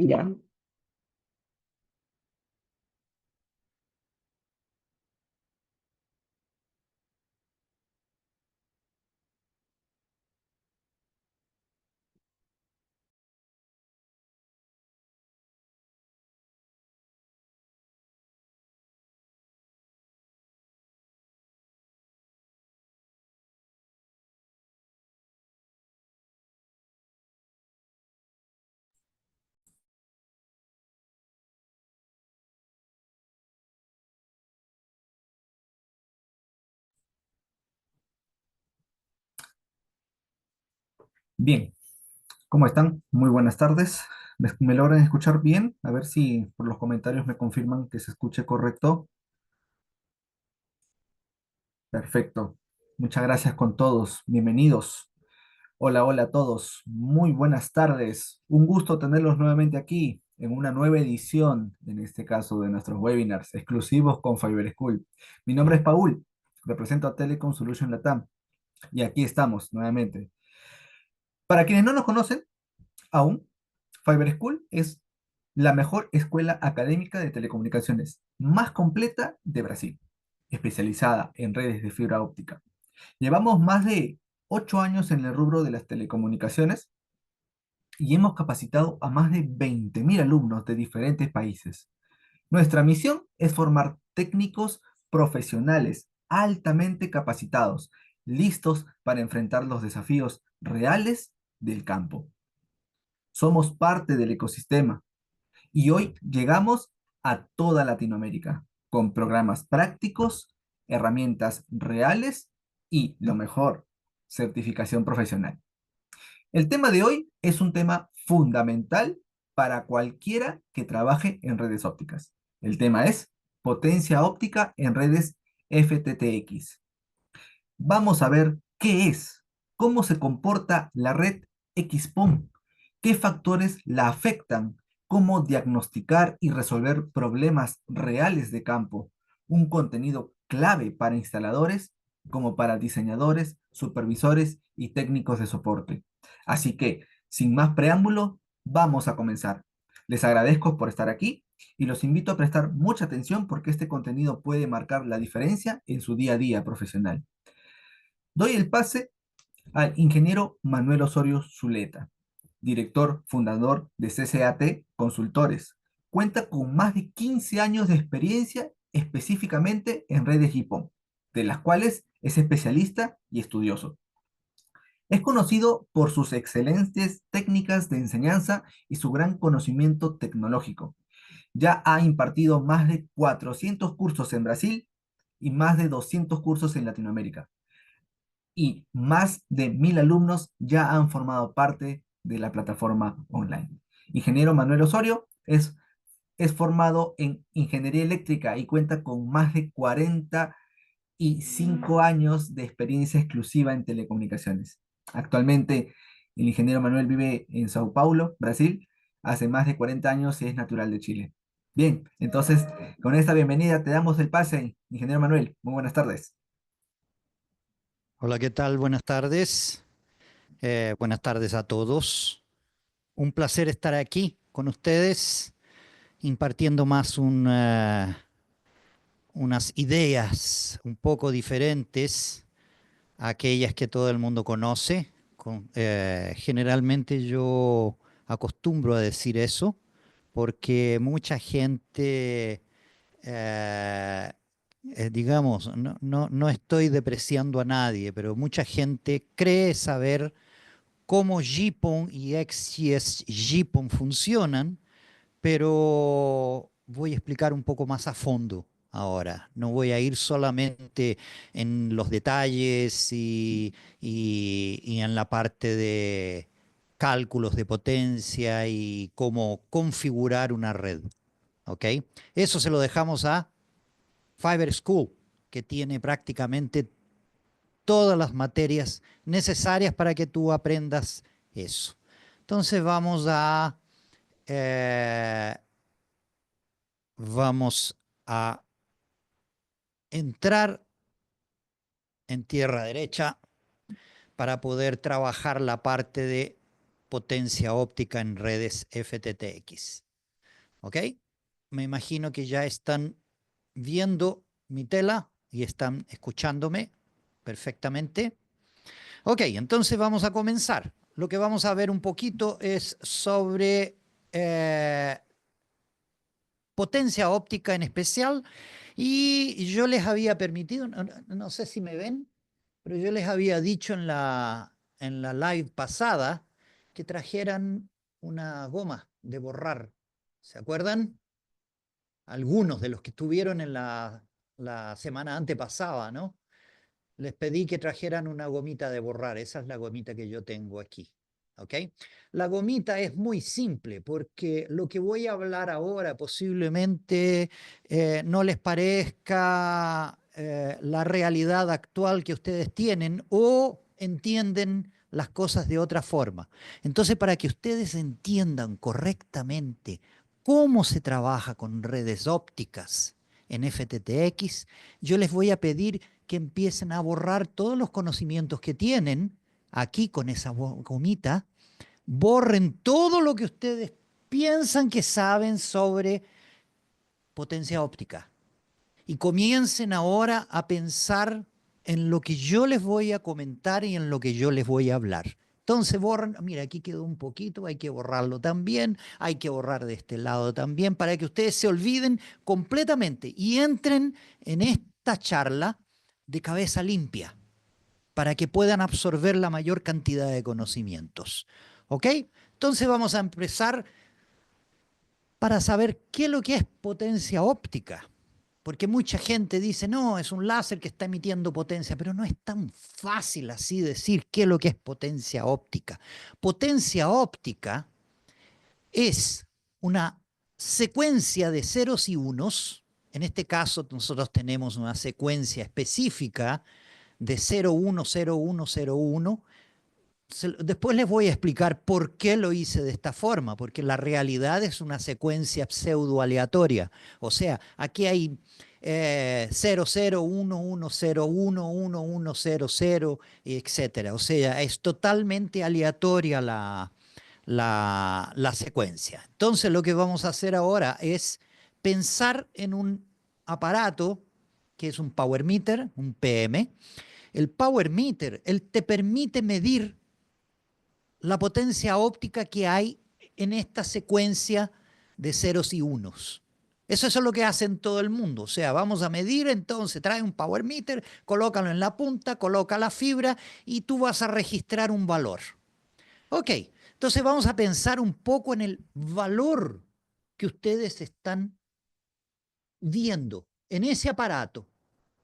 Ya. Bien, ¿cómo están? Muy buenas tardes. ¿Me logran escuchar bien? A ver si por los comentarios me confirman que se escuche correcto. Perfecto. Muchas gracias con todos. Bienvenidos. Hola, hola a todos. Muy buenas tardes. Un gusto tenerlos nuevamente aquí en una nueva edición, en este caso, de nuestros webinars exclusivos con Fiverr School. Mi nombre es Paul, represento a Telecom Solution Latam y aquí estamos nuevamente. Para quienes no nos conocen, aún, Fiverr School es la mejor escuela académica de telecomunicaciones más completa de Brasil, especializada en redes de fibra óptica. Llevamos más de 8 años en el rubro de las telecomunicaciones y hemos capacitado a más de 20.000 alumnos de diferentes países. Nuestra misión es formar técnicos profesionales altamente capacitados, listos para enfrentar los desafíos reales del campo. Somos parte del ecosistema y hoy llegamos a toda Latinoamérica con programas prácticos, herramientas reales y, lo mejor, certificación profesional. El tema de hoy es un tema fundamental para cualquiera que trabaje en redes ópticas. El tema es potencia óptica en redes FTTX. Vamos a ver qué es, cómo se comporta la red XPON, qué factores la afectan, cómo diagnosticar y resolver problemas reales de campo, un contenido clave para instaladores como para diseñadores, supervisores y técnicos de soporte. Así que, sin más preámbulo, vamos a comenzar. Les agradezco por estar aquí y los invito a prestar mucha atención porque este contenido puede marcar la diferencia en su día a día profesional. Doy el pase al ingeniero Manuel Osorio Zuleta, director fundador de CCAT Consultores. Cuenta con más de 15 años de experiencia específicamente en redes GPON, de las cuales es especialista y estudioso. Es conocido por sus excelentes técnicas de enseñanza y su gran conocimiento tecnológico. Ya ha impartido más de 400 cursos en Brasil y más de 200 cursos en Latinoamérica y más de 1.000 alumnos ya han formado parte de la plataforma online. Ingeniero Manuel Osorio es formado en ingeniería eléctrica y cuenta con más de 45 años de experiencia exclusiva en telecomunicaciones. Actualmente, el ingeniero Manuel vive en Sao Paulo, Brasil. Hace más de 40 años y es natural de Chile. Bien, entonces, con esta bienvenida te damos el pase, ingeniero Manuel. Muy buenas tardes. Hola, ¿qué tal? Buenas tardes. Buenas tardes a todos. Un placer estar aquí con ustedes, impartiendo unas ideas un poco diferentes a aquellas que todo el mundo conoce. Generalmente yo acostumbro a decir eso porque mucha gente, eh, digamos, no estoy depreciando a nadie, pero mucha gente cree saber cómo GPON y XGS GPON funcionan, pero voy a explicar un poco más a fondo ahora. No voy a ir solamente en los detalles y en la parte de cálculos de potencia y cómo configurar una red. ¿Ok? Eso se lo dejamos a Fiverr School, que tiene prácticamente todas las materias necesarias para que tú aprendas eso. Entonces eh, vamos a entrar en tierra derecha para poder trabajar la parte de potencia óptica en redes FTTX. ¿Ok? Me imagino que ya están viendo mi tela y están escuchándome perfectamente. Ok, entonces vamos a comenzar. Lo que vamos a ver un poquito es sobre potencia óptica en especial. Y yo les había permitido, no sé si me ven, pero yo les había dicho en la live pasada que trajeran una goma de borrar. ¿Se acuerdan? Algunos de los que estuvieron en la semana antepasada, ¿no? Les pedí que trajeran una gomita de borrar. Esa es la gomita que yo tengo aquí. ¿Ok? La gomita es muy simple porque lo que voy a hablar ahora posiblemente no les parezca la realidad actual que ustedes tienen o entienden las cosas de otra forma. Entonces, para que ustedes entiendan correctamente cómo se trabaja con redes ópticas en FTTX, yo les voy a pedir que empiecen a borrar todos los conocimientos que tienen aquí con esa gomita, borren todo lo que ustedes piensan que saben sobre potencia óptica y comiencen ahora a pensar en lo que yo les voy a comentar y en lo que yo les voy a hablar. Entonces borran, mira, aquí quedó un poquito, hay que borrarlo también, hay que borrar de este lado también para que ustedes se olviden completamente y entren en esta charla de cabeza limpia para que puedan absorber la mayor cantidad de conocimientos. ¿Ok? Entonces vamos a empezar para saber qué es lo que es potencia óptica. Porque mucha gente dice, no, es un láser que está emitiendo potencia, pero no es tan fácil así decir qué es lo que es potencia óptica. Potencia óptica es una secuencia de ceros y unos. En este caso, nosotros tenemos una secuencia específica de 010101. Después les voy a explicar por qué lo hice de esta forma, porque la realidad es una secuencia pseudo aleatoria. O sea, aquí hay 0011011100, etcétera. O sea, es totalmente aleatoria la secuencia. Entonces, lo que vamos a hacer ahora es pensar en un aparato que es un power meter, un PM. El power meter, él te permite medir la potencia óptica que hay en esta secuencia de ceros y unos. Eso es lo que hacen todo el mundo. O sea, vamos a medir, entonces trae un power meter, colócalo en la punta, coloca la fibra y tú vas a registrar un valor. Ok, entonces vamos a pensar un poco en el valor que ustedes están viendo en ese aparato,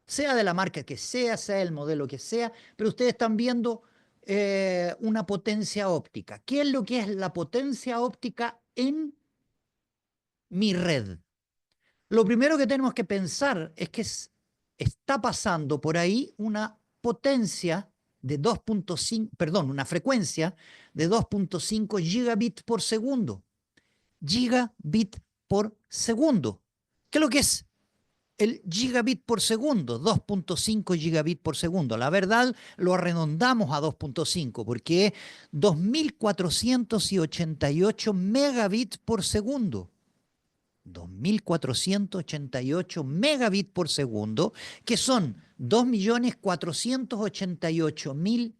sea de la marca que sea el modelo que sea, pero ustedes están viendo una potencia óptica. ¿Qué es lo que es la potencia óptica en mi red? Lo primero que tenemos que pensar es que está pasando por ahí una potencia de 2.5, perdón, una frecuencia de 2.5 gigabits por segundo. Gigabit por segundo. ¿Qué es lo que es el gigabit por segundo? 2.5 gigabit por segundo. La verdad, lo arredondamos a 2.5 porque es 2.488 megabits por segundo. 2.488 megabits por segundo, que son 2.488.000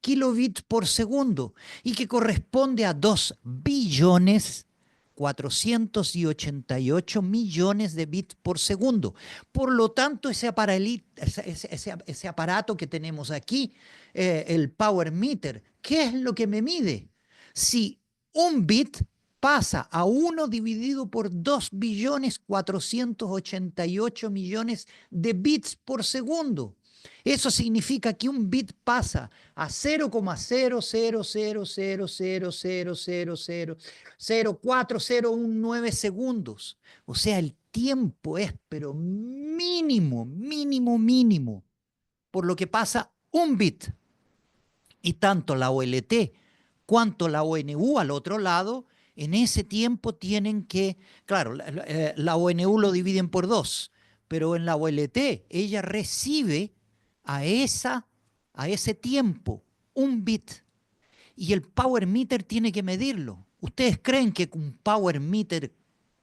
kilobits por segundo y que corresponde a 2.488 millones de bits por segundo. Por lo tanto, ese aparato que tenemos aquí, el Power Meter, ¿qué es lo que me mide? Si un bit pasa a 1 dividido por 2.488 millones de bits por segundo. Eso significa que un bit pasa a 0,00000000419 segundos. O sea, el tiempo es, pero mínimo, mínimo, mínimo, por lo que pasa un bit. Y tanto la OLT cuanto la ONU al otro lado, en ese tiempo tienen que, claro, la ONU lo dividen por dos, pero en la OLT ella recibe a ese tiempo un bit. y el power meter tiene que medirlo. ¿Ustedes creen que un power meter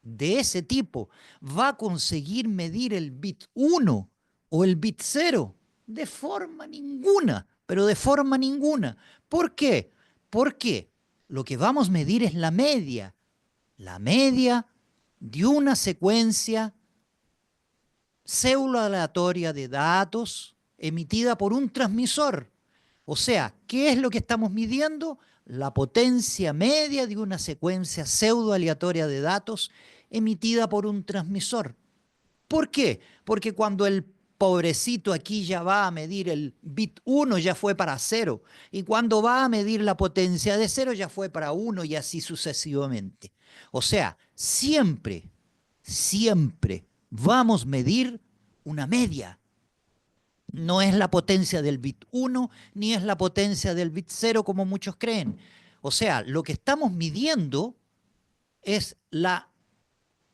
de ese tipo va a conseguir medir el bit 1 o el bit 0? De forma ninguna, pero de forma ninguna. ¿Por qué? Porque lo que vamos a medir es la media de una secuencia pseudo aleatoria de datos emitida por un transmisor. O sea, ¿qué es lo que estamos midiendo? La potencia media de una secuencia pseudo aleatoria de datos emitida por un transmisor. ¿Por qué? Porque cuando el pobrecito aquí ya va a medir el bit 1 ya fue para 0, y cuando va a medir la potencia de 0 ya fue para 1 y así sucesivamente. O sea, siempre, siempre vamos a medir una media. No es la potencia del bit 1 ni es la potencia del bit 0 como muchos creen. O sea, lo que estamos midiendo es la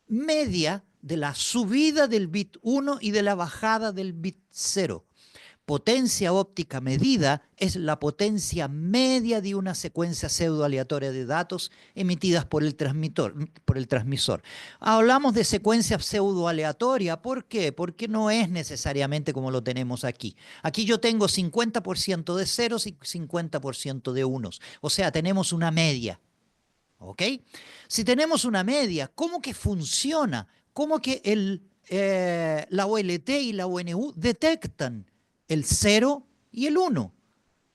media de la subida del bit 1 y de la bajada del bit 0. Potencia óptica medida es la potencia media de una secuencia pseudo aleatoria de datos emitidas por el transmisor. Hablamos de secuencia pseudo aleatoria, ¿por qué? Porque no es necesariamente como lo tenemos aquí. Aquí yo tengo 50% de ceros y 50% de unos, o sea, tenemos una media. ¿Ok? Si tenemos una media, ¿cómo que funciona? ¿Cómo que la OLT y la ONU detectan el 0 y el 1?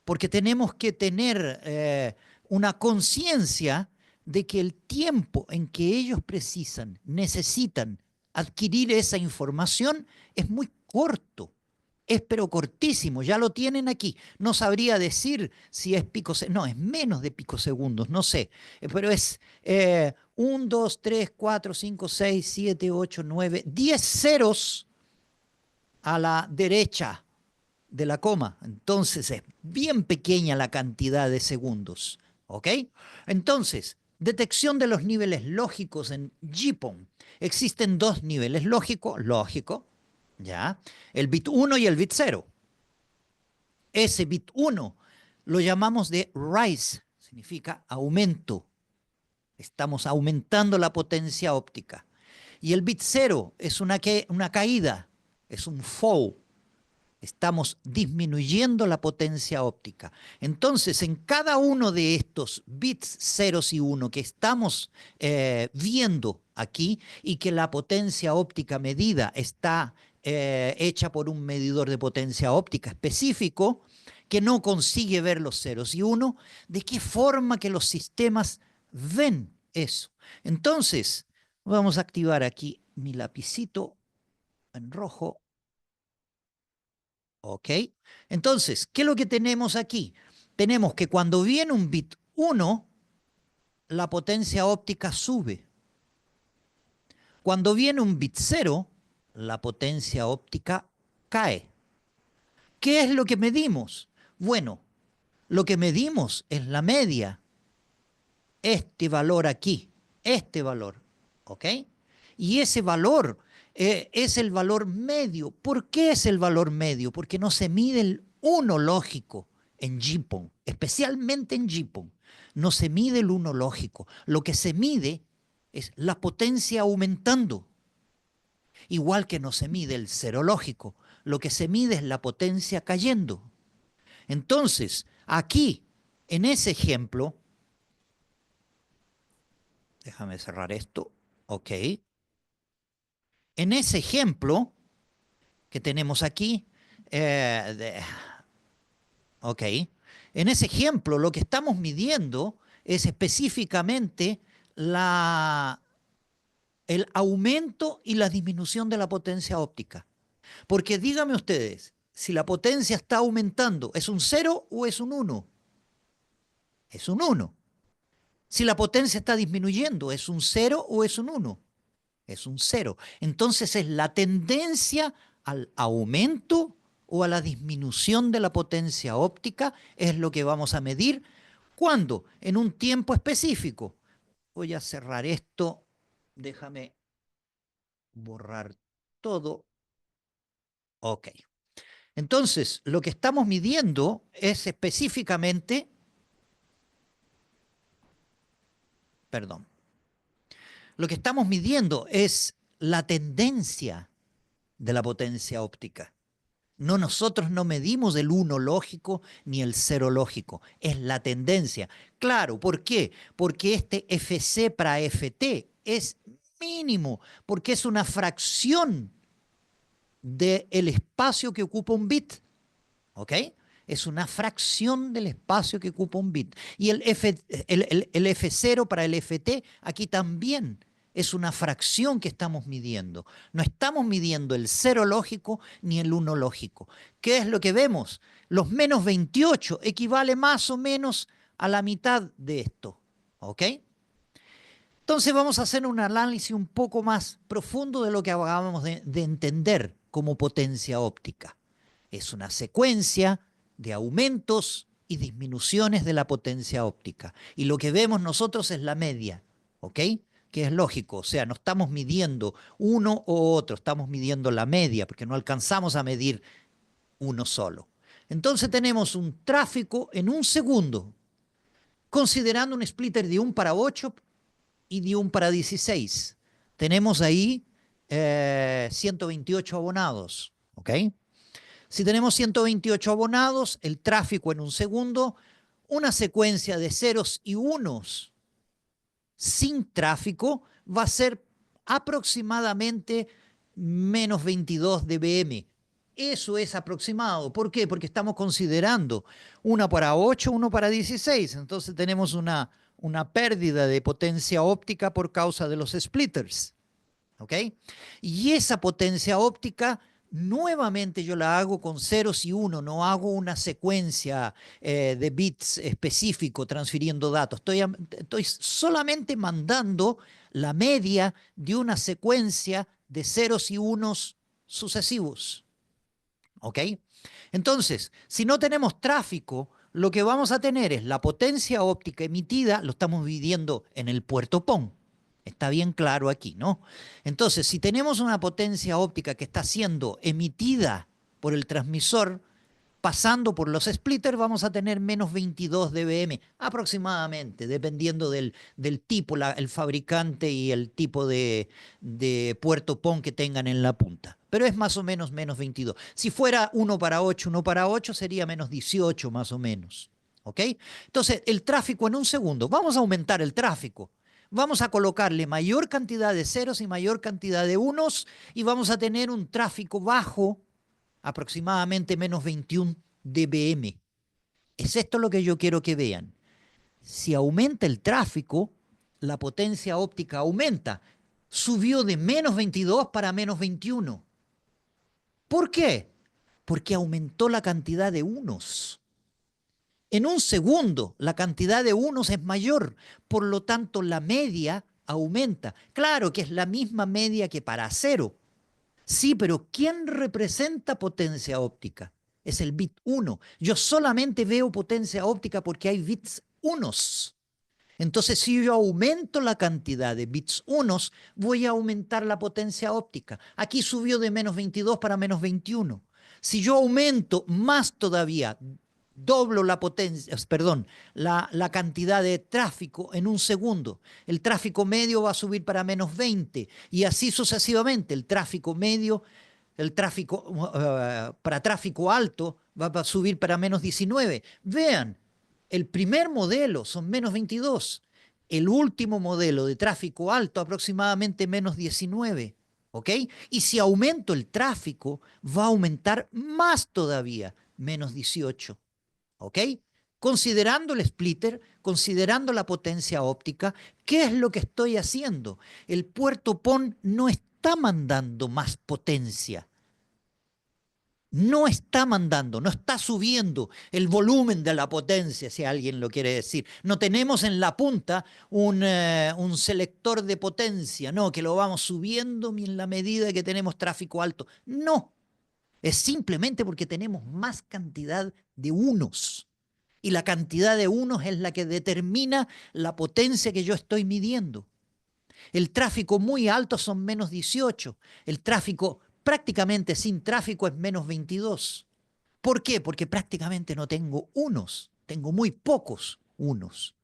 Porque tenemos que tener una conciencia de que el tiempo en que ellos necesitan adquirir esa información es muy corto. Es pero cortísimo, ya lo tienen aquí. No sabría decir si es no, es menos de picosegundos, no sé. Pero es 1, 2, 3, 4, 5, 6, 7, 8, 9, 10 ceros a la derecha de la coma. Entonces es bien pequeña la cantidad de segundos. ¿Ok? Entonces, detección de los niveles lógicos en JPON. Existen dos niveles lógico, ¿ya? El bit 1 y el bit 0. Ese bit 1 lo llamamos de rise, significa aumento. Estamos aumentando la potencia óptica. Y el bit 0 es una caída, es un fall. Estamos disminuyendo la potencia óptica. Entonces, en cada uno de estos bits ceros y 1 que estamos viendo aquí y que la potencia óptica medida está hecha por un medidor de potencia óptica específico que no consigue ver los ceros y 1, ¿de qué forma que los sistemas ven eso? Entonces, vamos a activar aquí mi lapicito en rojo. ¿Ok? Entonces, ¿qué es lo que tenemos aquí? Tenemos que cuando viene un bit 1, la potencia óptica sube. Cuando viene un bit 0, la potencia óptica cae. ¿Qué es lo que medimos? Bueno, lo que medimos es la media. Este valor aquí, este valor. ¿Ok? Y ese valor es el valor medio. ¿Por qué es el valor medio? Porque no se mide el 1 lógico en JPON, especialmente en JPON. No se mide el 1 lógico. Lo que se mide es la potencia aumentando. Igual que no se mide el 0 lógico. Lo que se mide es la potencia cayendo. Entonces, aquí, en ese ejemplo, déjame cerrar esto. Ok. En ese ejemplo que tenemos aquí, eh, de- ok, en ese ejemplo lo que estamos midiendo es específicamente el aumento y la disminución de la potencia óptica. Porque díganme ustedes, si la potencia está aumentando, ¿es un 0 o es un 1? Es un 1. Si la potencia está disminuyendo, ¿es un 0 o es un 1? Es un 0. Entonces es la tendencia al aumento o a la disminución de la potencia óptica es lo que vamos a medir. ¿Cuándo? En un tiempo específico. Voy a cerrar esto. Déjame borrar todo. Ok. Entonces, lo que estamos midiendo es específicamente perdón. Lo que estamos midiendo es la tendencia de la potencia óptica. No, nosotros no medimos el 1 lógico ni el 0 lógico, es la tendencia. Claro, ¿por qué? Porque este FC para FT es mínimo, porque es una fracción del espacio que ocupa un bit, ¿ok? Es una fracción del espacio que ocupa un bit. Y el F0 para el FT aquí también es una fracción que estamos midiendo. No estamos midiendo el 0 lógico ni el 1 lógico. ¿Qué es lo que vemos? Los menos 28 equivale más o menos a la mitad de esto, ¿ok? Entonces vamos a hacer un análisis un poco más profundo de lo que acabamos de entender como potencia óptica. Es una secuencia de aumentos y disminuciones de la potencia óptica. Y lo que vemos nosotros es la media, ¿ok? Que es lógico, o sea, no estamos midiendo uno o otro, estamos midiendo la media, porque no alcanzamos a medir uno solo. Entonces tenemos un tráfico en un segundo, considerando un splitter de 1 para 8 y de 1 para 16. Tenemos ahí 128 abonados, ¿ok? Si tenemos 128 abonados, el tráfico en un segundo, una secuencia de ceros y unos sin tráfico va a ser aproximadamente menos 22 dBm. Eso es aproximado. ¿Por qué? Porque estamos considerando una para 8, uno para 16. Entonces tenemos una pérdida de potencia óptica por causa de los splitters. ¿Ok? Y esa potencia óptica nuevamente yo la hago con ceros y uno, no hago una secuencia de bits específico transfiriendo datos. Estoy solamente mandando la media de una secuencia de ceros y unos sucesivos. ¿Ok? Entonces, si no tenemos tráfico, lo que vamos a tener es la potencia óptica emitida, lo estamos midiendo en el puerto PON. Está bien claro aquí, ¿no? Entonces, si tenemos una potencia óptica que está siendo emitida por el transmisor, pasando por los splitters, vamos a tener menos 22 dBm aproximadamente, dependiendo del tipo, el fabricante y el tipo de puerto PON que tengan en la punta. Pero es más o menos menos 22. Si fuera 1 para 8, 1 para 8 sería menos 18 más o menos. ¿Ok? Entonces, el tráfico en un segundo. Vamos a aumentar el tráfico. Vamos a colocarle mayor cantidad de ceros y mayor cantidad de unos y vamos a tener un tráfico bajo, aproximadamente menos 21 dBm. Es esto lo que yo quiero que vean. Si aumenta el tráfico, la potencia óptica aumenta. Subió de menos 22 para menos 21. ¿Por qué? Porque aumentó la cantidad de unos. En un segundo, la cantidad de unos es mayor, por lo tanto, la media aumenta. Claro que es la misma media que para cero. Sí, pero ¿quién representa potencia óptica? Es el bit 1. Yo solamente veo potencia óptica porque hay bits unos. Entonces, si yo aumento la cantidad de bits unos, voy a aumentar la potencia óptica. Aquí subió de menos 22 para menos 21. Si yo aumento más todavía, doblo la potencia, perdón, la cantidad de tráfico en un segundo. El tráfico medio va a subir para menos 20 y así sucesivamente. El tráfico medio, el tráfico para tráfico alto va a subir para menos 19. Vean, el primer modelo son menos 22. El último modelo de tráfico alto aproximadamente menos 19. ¿Ok? Y si aumento el tráfico, va a aumentar más todavía, menos 18. ¿Ok? Considerando el splitter, considerando la potencia óptica, ¿qué es lo que estoy haciendo? El puerto PON no está mandando más potencia. No está mandando, no está subiendo el volumen de la potencia, si alguien lo quiere decir. No tenemos en la punta un selector de potencia, no, que lo vamos subiendo en la medida que tenemos tráfico alto. No, es simplemente porque tenemos más cantidad de unos. Y la cantidad de unos es la que determina la potencia que yo estoy midiendo. El tráfico muy alto son menos 18. El tráfico prácticamente sin tráfico es menos 22. ¿Por qué? Porque prácticamente no tengo unos. Tengo muy pocos unos.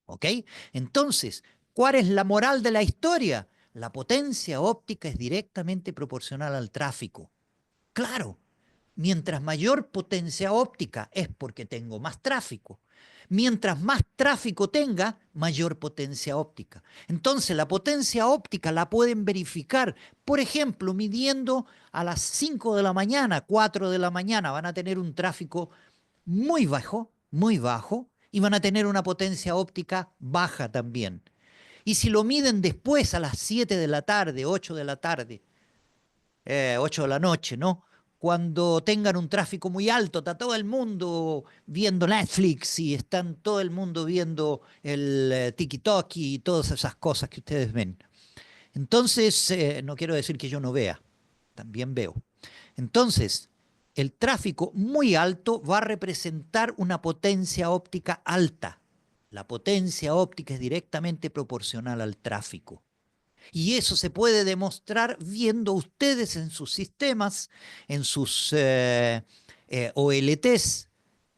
¿Ok? Entonces, ¿Cuál es la moral de la historia? La potencia óptica es directamente proporcional al tráfico. Claro, mientras mayor potencia óptica es porque tengo más tráfico. Mientras más tráfico tenga, mayor potencia óptica. Entonces, la potencia óptica la pueden verificar, por ejemplo, midiendo a las 5 de la mañana, 4 de la mañana, van a tener un tráfico muy bajo, y van a tener una potencia óptica baja también. Y si lo miden después a las 7 de la tarde, 8 de la tarde, 8 de la noche, ¿no? Cuando tengan un tráfico muy alto, está todo el mundo viendo Netflix y están todo el mundo viendo el TikTok y todas esas cosas que ustedes ven. Entonces, no quiero decir que yo no vea, también veo. Entonces, el tráfico muy alto va a representar una potencia óptica alta. La potencia óptica es directamente proporcional al tráfico. Y eso se puede demostrar viendo ustedes en sus sistemas, en sus OLTs.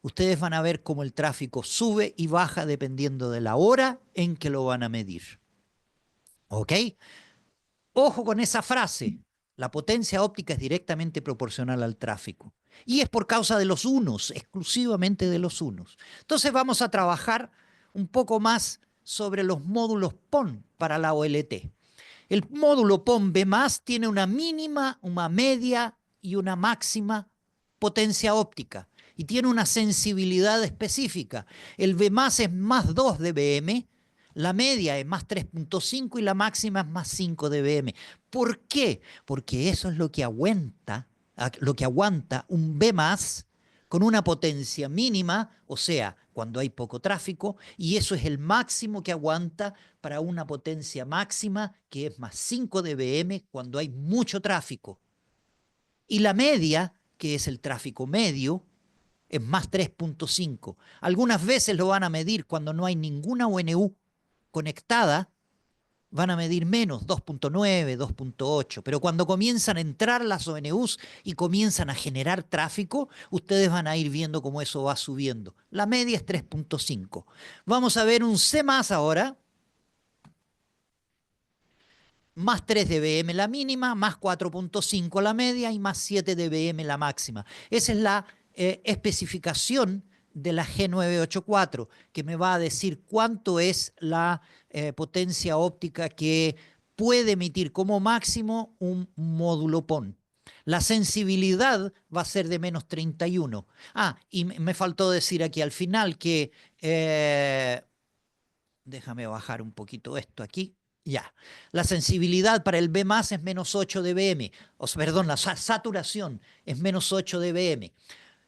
Ustedes van a ver cómo el tráfico sube y baja dependiendo de la hora en que lo van a medir. ¿Ok? Ojo con esa frase. La potencia óptica es directamente proporcional al tráfico. Y es por causa de los unos, exclusivamente de los unos. Entonces vamos a trabajar un poco más sobre los módulos PON para la OLT. El módulo PON-B+ tiene una mínima, una media y una máxima potencia óptica y tiene una sensibilidad específica. El B+ es más 2 dBm, la media es más 3.5 y la máxima es más 5 dBm. ¿Por qué? Porque eso es lo que aguanta un B+ con una potencia mínima, o sea, cuando hay poco tráfico, y eso es el máximo que aguanta para una potencia máxima, que es más 5 dBm cuando hay mucho tráfico. Y la media, que es el tráfico medio, es más 3.5. Algunas veces lo van a medir cuando no hay ninguna ONU conectada, van a medir menos, 2.9, 2.8, pero cuando comienzan a entrar las ONUs y comienzan a generar tráfico, ustedes van a ir viendo cómo eso va subiendo. La media es 3.5. Vamos a ver un C+ ahora, más 3 dBm la mínima, más 4.5 la media y más 7 dBm la máxima. Esa es la especificación de la G984, que me va a decir cuánto es la potencia óptica que puede emitir como máximo un módulo PON. La sensibilidad va a ser de menos 31. Y me faltó decir aquí al final que, déjame bajar un poquito esto aquí. Ya, la sensibilidad para el B+ es menos 8 dBm, perdón, la saturación es menos 8 dBm.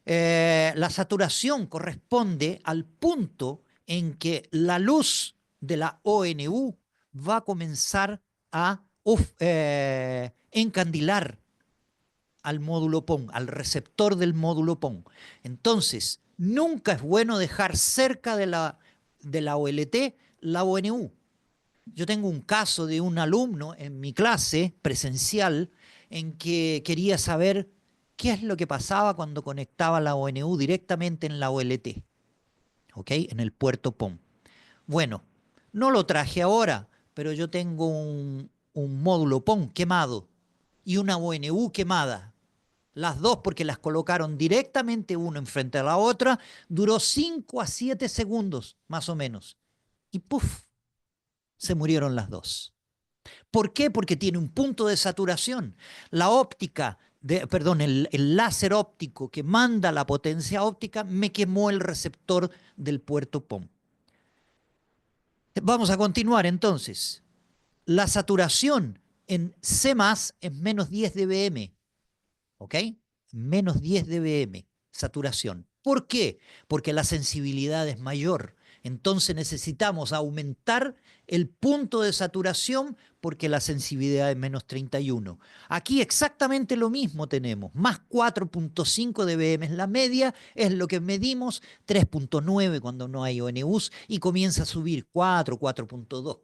La saturación corresponde al punto en que la luz de la ONU va a comenzar a encandilar al módulo PON, al receptor del módulo PON. Entonces, nunca es bueno dejar cerca de la OLT la ONU. Yo tengo un caso de un alumno en mi clase presencial en que quería saber qué es lo que pasaba cuando conectaba la ONU directamente en la OLT, ¿ok? En el puerto PON. Bueno, no lo traje ahora, pero yo tengo un módulo PON quemado y una ONU quemada. Las dos porque las colocaron directamente uno enfrente a la otra. Duró 5 a 7 segundos, más o menos. Y ¡puf! Se murieron las dos. ¿Por qué? Porque tiene un punto de saturación. La óptica, el láser óptico que manda la potencia óptica me quemó el receptor del puerto PON. Vamos a continuar entonces. La saturación en C+ es menos 10 dBm. ¿Ok? Menos 10 dBm, saturación. ¿Por qué? Porque la sensibilidad es mayor. Entonces necesitamos aumentar el punto de saturación porque la sensibilidad es menos 31. Aquí exactamente lo mismo tenemos. Más 4.5 dBm es la media, es lo que medimos, 3.9 cuando no hay ONUs y comienza a subir 4, 4.2,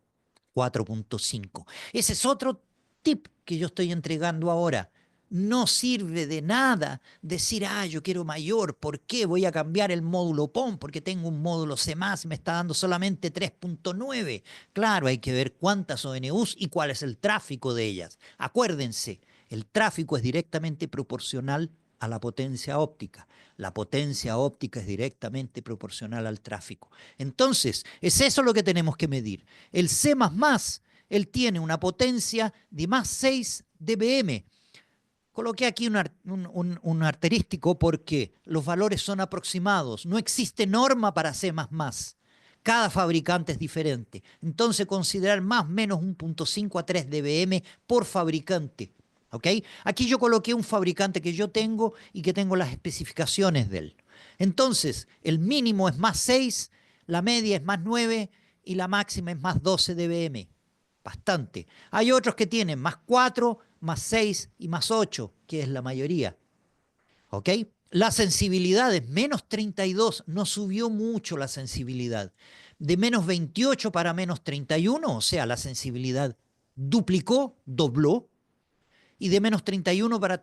4.5. Ese es otro tip que yo estoy entregando ahora. No sirve de nada decir, yo quiero mayor, ¿por qué voy a cambiar el módulo POM? Porque tengo un módulo C+, me está dando solamente 3.9. Claro, hay que ver cuántas ONUs y cuál es el tráfico de ellas. Acuérdense, el tráfico es directamente proporcional a la potencia óptica. La potencia óptica es directamente proporcional al tráfico. Entonces, es eso lo que tenemos que medir. El C++, él tiene una potencia de más 6 dBm. Coloqué aquí un asterístico porque los valores son aproximados. No existe norma para C++. Cada fabricante es diferente. Entonces, considerar más o menos 1.5 a 3 dBm por fabricante. ¿Ok? Aquí yo coloqué un fabricante que yo tengo y que tengo las especificaciones de él. Entonces, el mínimo es más 6, la media es más 9 y la máxima es más 12 dBm. Bastante. Hay otros que tienen más 4, más 6 y más 8, que es la mayoría. ¿Ok? La sensibilidad es menos 32, no subió mucho la sensibilidad. De menos 28 para menos 31, o sea, la sensibilidad duplicó, dobló, y de menos 31 para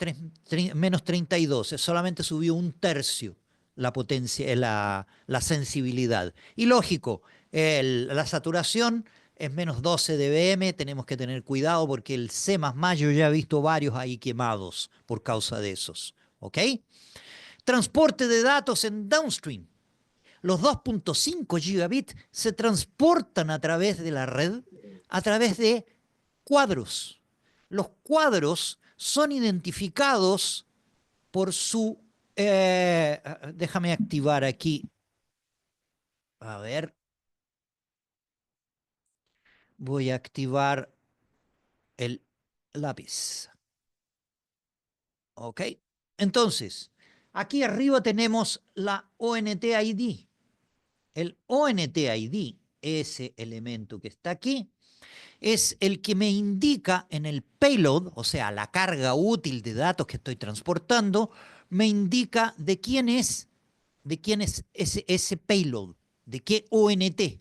menos 32, solamente subió un tercio la potencia, la sensibilidad. Y lógico, la saturación es menos 12 dBm, tenemos que tener cuidado porque el C++ yo ya he visto varios ahí quemados por causa de esos. ¿Ok? Transporte de datos en downstream. Los 2.5 gigabits se transportan a través de la red, a través de cuadros. Los cuadros son identificados por su... déjame activar aquí. A ver, voy a activar el lápiz. ¿Ok? Entonces, aquí arriba tenemos la ONT ID. El ONT ID, ese elemento que está aquí, es el que me indica en el payload, o sea, la carga útil de datos que estoy transportando, me indica de quién es ese payload, de qué ONT.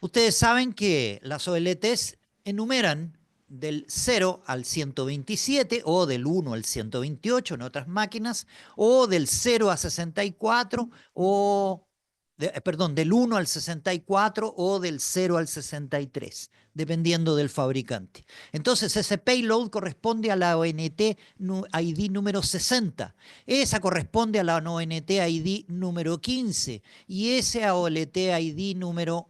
Ustedes saben que las OLTs enumeran del 0 al 127 o del 1 al 128 en otras máquinas, o del 0 a 64 o perdón, del 1 al 64 o del 0 al 63, dependiendo del fabricante. Entonces, ese payload corresponde a la ONT ID número 60. Esa corresponde a la ONT ID número 15 y ese a OLT ID número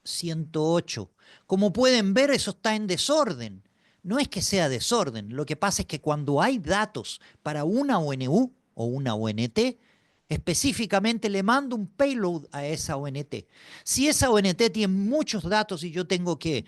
108. Como pueden ver, eso está en desorden. No es que sea desorden, lo que pasa es que cuando hay datos para una ONU o una ONT, específicamente le mando un payload a esa ONT. Si esa ONT tiene muchos datos y yo tengo que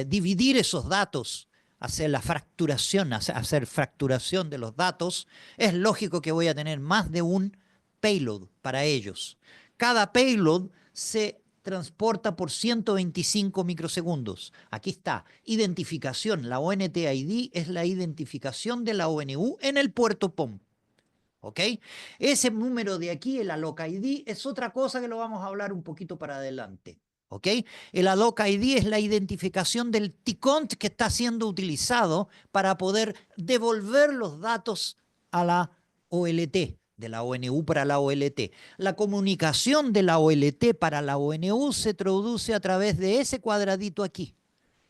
dividir esos datos, hacer la fracturación, hacer fracturación de los datos, es lógico que voy a tener más de un payload para ellos. Cada payload se transporta por 125 microsegundos. Aquí está, identificación. La ONT ID es la identificación de la ONU en el puerto POM. ¿Ok? Ese número de aquí, el alloc ID, es otra cosa que lo vamos a hablar un poquito para adelante. ¿Ok? El alloc ID es la identificación del TCONT que está siendo utilizado para poder devolver los datos a la OLT, de la ONU para la OLT. La comunicación de la OLT para la ONU se traduce a través de ese cuadradito aquí.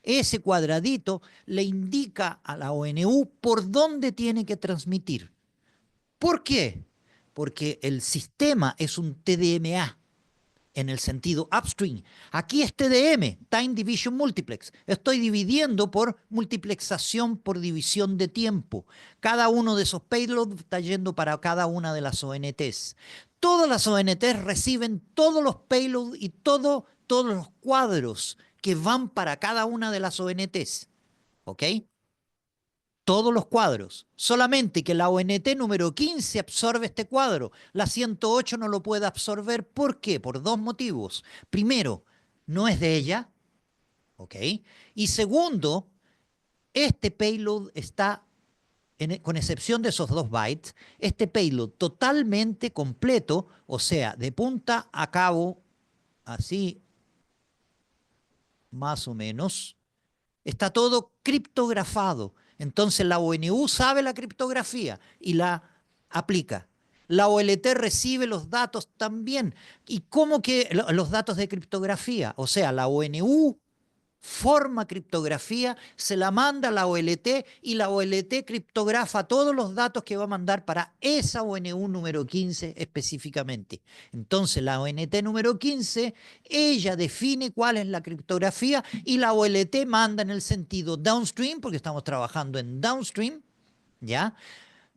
Ese cuadradito le indica a la ONU por dónde tiene que transmitir. ¿Por qué? Porque el sistema es un TDMA en el sentido upstream. Aquí es TDM, Time Division Multiplex. Estoy dividiendo por multiplexación por división de tiempo. Cada uno de esos payloads está yendo para cada una de las ONTs. Todas las ONTs reciben todos los payloads y todos los cuadros que van para cada una de las ONTs. ¿Ok? Todos los cuadros. Solamente que la ONT número 15 absorbe este cuadro. La 108 no lo puede absorber. ¿Por qué? Por dos motivos. Primero, no es de ella. ¿Ok? Y segundo, este payload está, con excepción de esos 2 bytes, este payload totalmente completo, o sea, de punta a cabo, así más o menos, está todo criptografado. Entonces la ONU sabe la criptografía y la aplica. La OLT recibe los datos también. ¿Y cómo que los datos de criptografía? O sea, la ONU forma criptografía, se la manda a la OLT y la OLT criptografa todos los datos que va a mandar para esa ONU número 15 específicamente. Entonces la ONT número 15, ella define cuál es la criptografía y la OLT manda en el sentido downstream, porque estamos trabajando en downstream, ¿ya?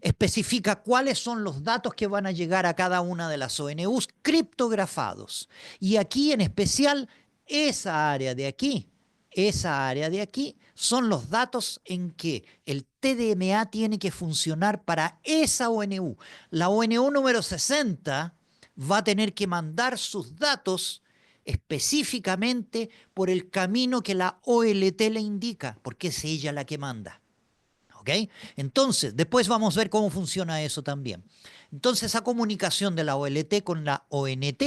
Especifica cuáles son los datos que van a llegar a cada una de las ONUs criptografados. Y aquí en especial, esa área de aquí son los datos en que el TDMA tiene que funcionar para esa ONU. La ONU número 60 va a tener que mandar sus datos específicamente por el camino que la OLT le indica, porque es ella la que manda. ¿Ok? Entonces, después vamos a ver cómo funciona eso también. Entonces, esa comunicación de la OLT con la OLT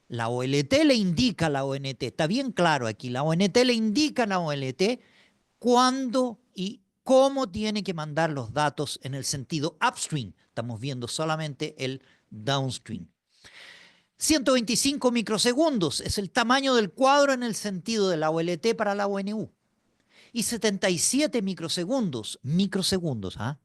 le indica a la ONT, está bien claro aquí, la ONT le indica a la OLT cuándo y cómo tiene que mandar los datos en el sentido upstream. Estamos viendo solamente el downstream. 125 microsegundos es el tamaño del cuadro en el sentido de la OLT para la ONU. Y 77 microsegundos, ¿ah?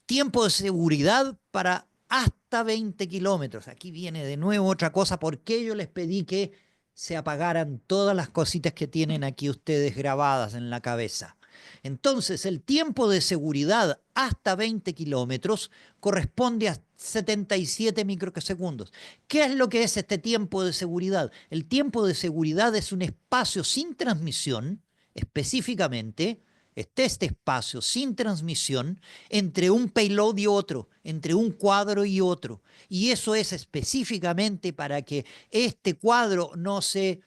Tiempo de seguridad para hasta 20 kilómetros. Aquí viene de nuevo otra cosa, porque yo les pedí que se apagaran todas las cositas que tienen aquí ustedes grabadas en la cabeza. Entonces, el tiempo de seguridad hasta 20 kilómetros corresponde a 77 microsegundos. ¿Qué es lo que es este tiempo de seguridad? El tiempo de seguridad es un espacio sin transmisión, específicamente, este espacio sin transmisión entre un payload y otro, entre un cuadro y otro. Y eso es específicamente para que este cuadro no se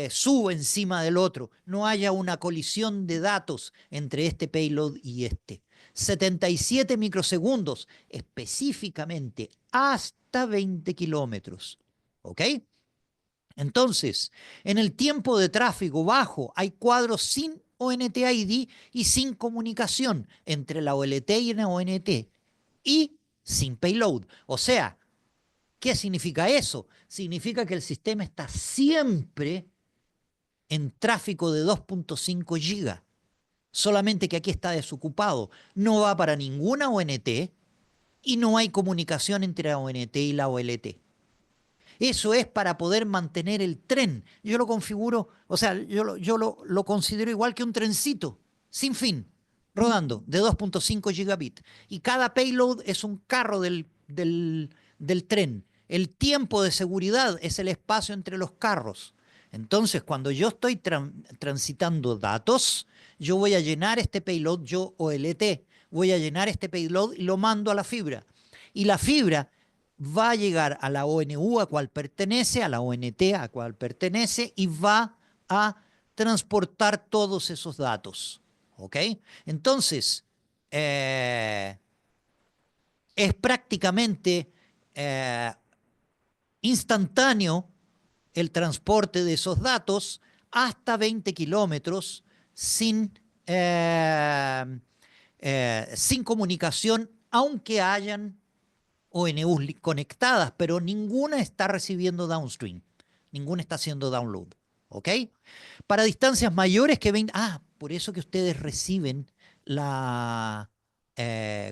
suba encima del otro, no haya una colisión de datos entre este payload y este. 77 microsegundos, específicamente hasta 20 kilómetros. ¿Ok? Entonces, en el tiempo de tráfico bajo hay cuadros sin ONT-ID y sin comunicación entre la OLT y la ONT y sin payload. O sea, ¿qué significa eso? Significa que el sistema está siempre en tráfico de 2.5 gigas, solamente que aquí está desocupado. No va para ninguna ONT y no hay comunicación entre la ONT y la OLT. Eso es para poder mantener el tren. Yo lo configuro, o sea, yo lo considero igual que un trencito, sin fin, rodando de 2.5 gigabit. Y cada payload es un carro del tren. El tiempo de seguridad es el espacio entre los carros. Entonces, cuando yo estoy transitando datos, yo voy a llenar este payload, yo OLT, voy a llenar este payload y lo mando a la fibra. Y la fibra va a llegar a la ONU a cual pertenece, a la ONT a cual pertenece y va a transportar todos esos datos. ¿Ok? Entonces, es prácticamente eh, instantáneo el transporte de esos datos hasta 20 kilómetros sin comunicación, aunque hayan ONUs conectadas, pero ninguna está recibiendo downstream, ninguna está haciendo download. ¿Ok? Para distancias mayores que 20. Por eso que ustedes reciben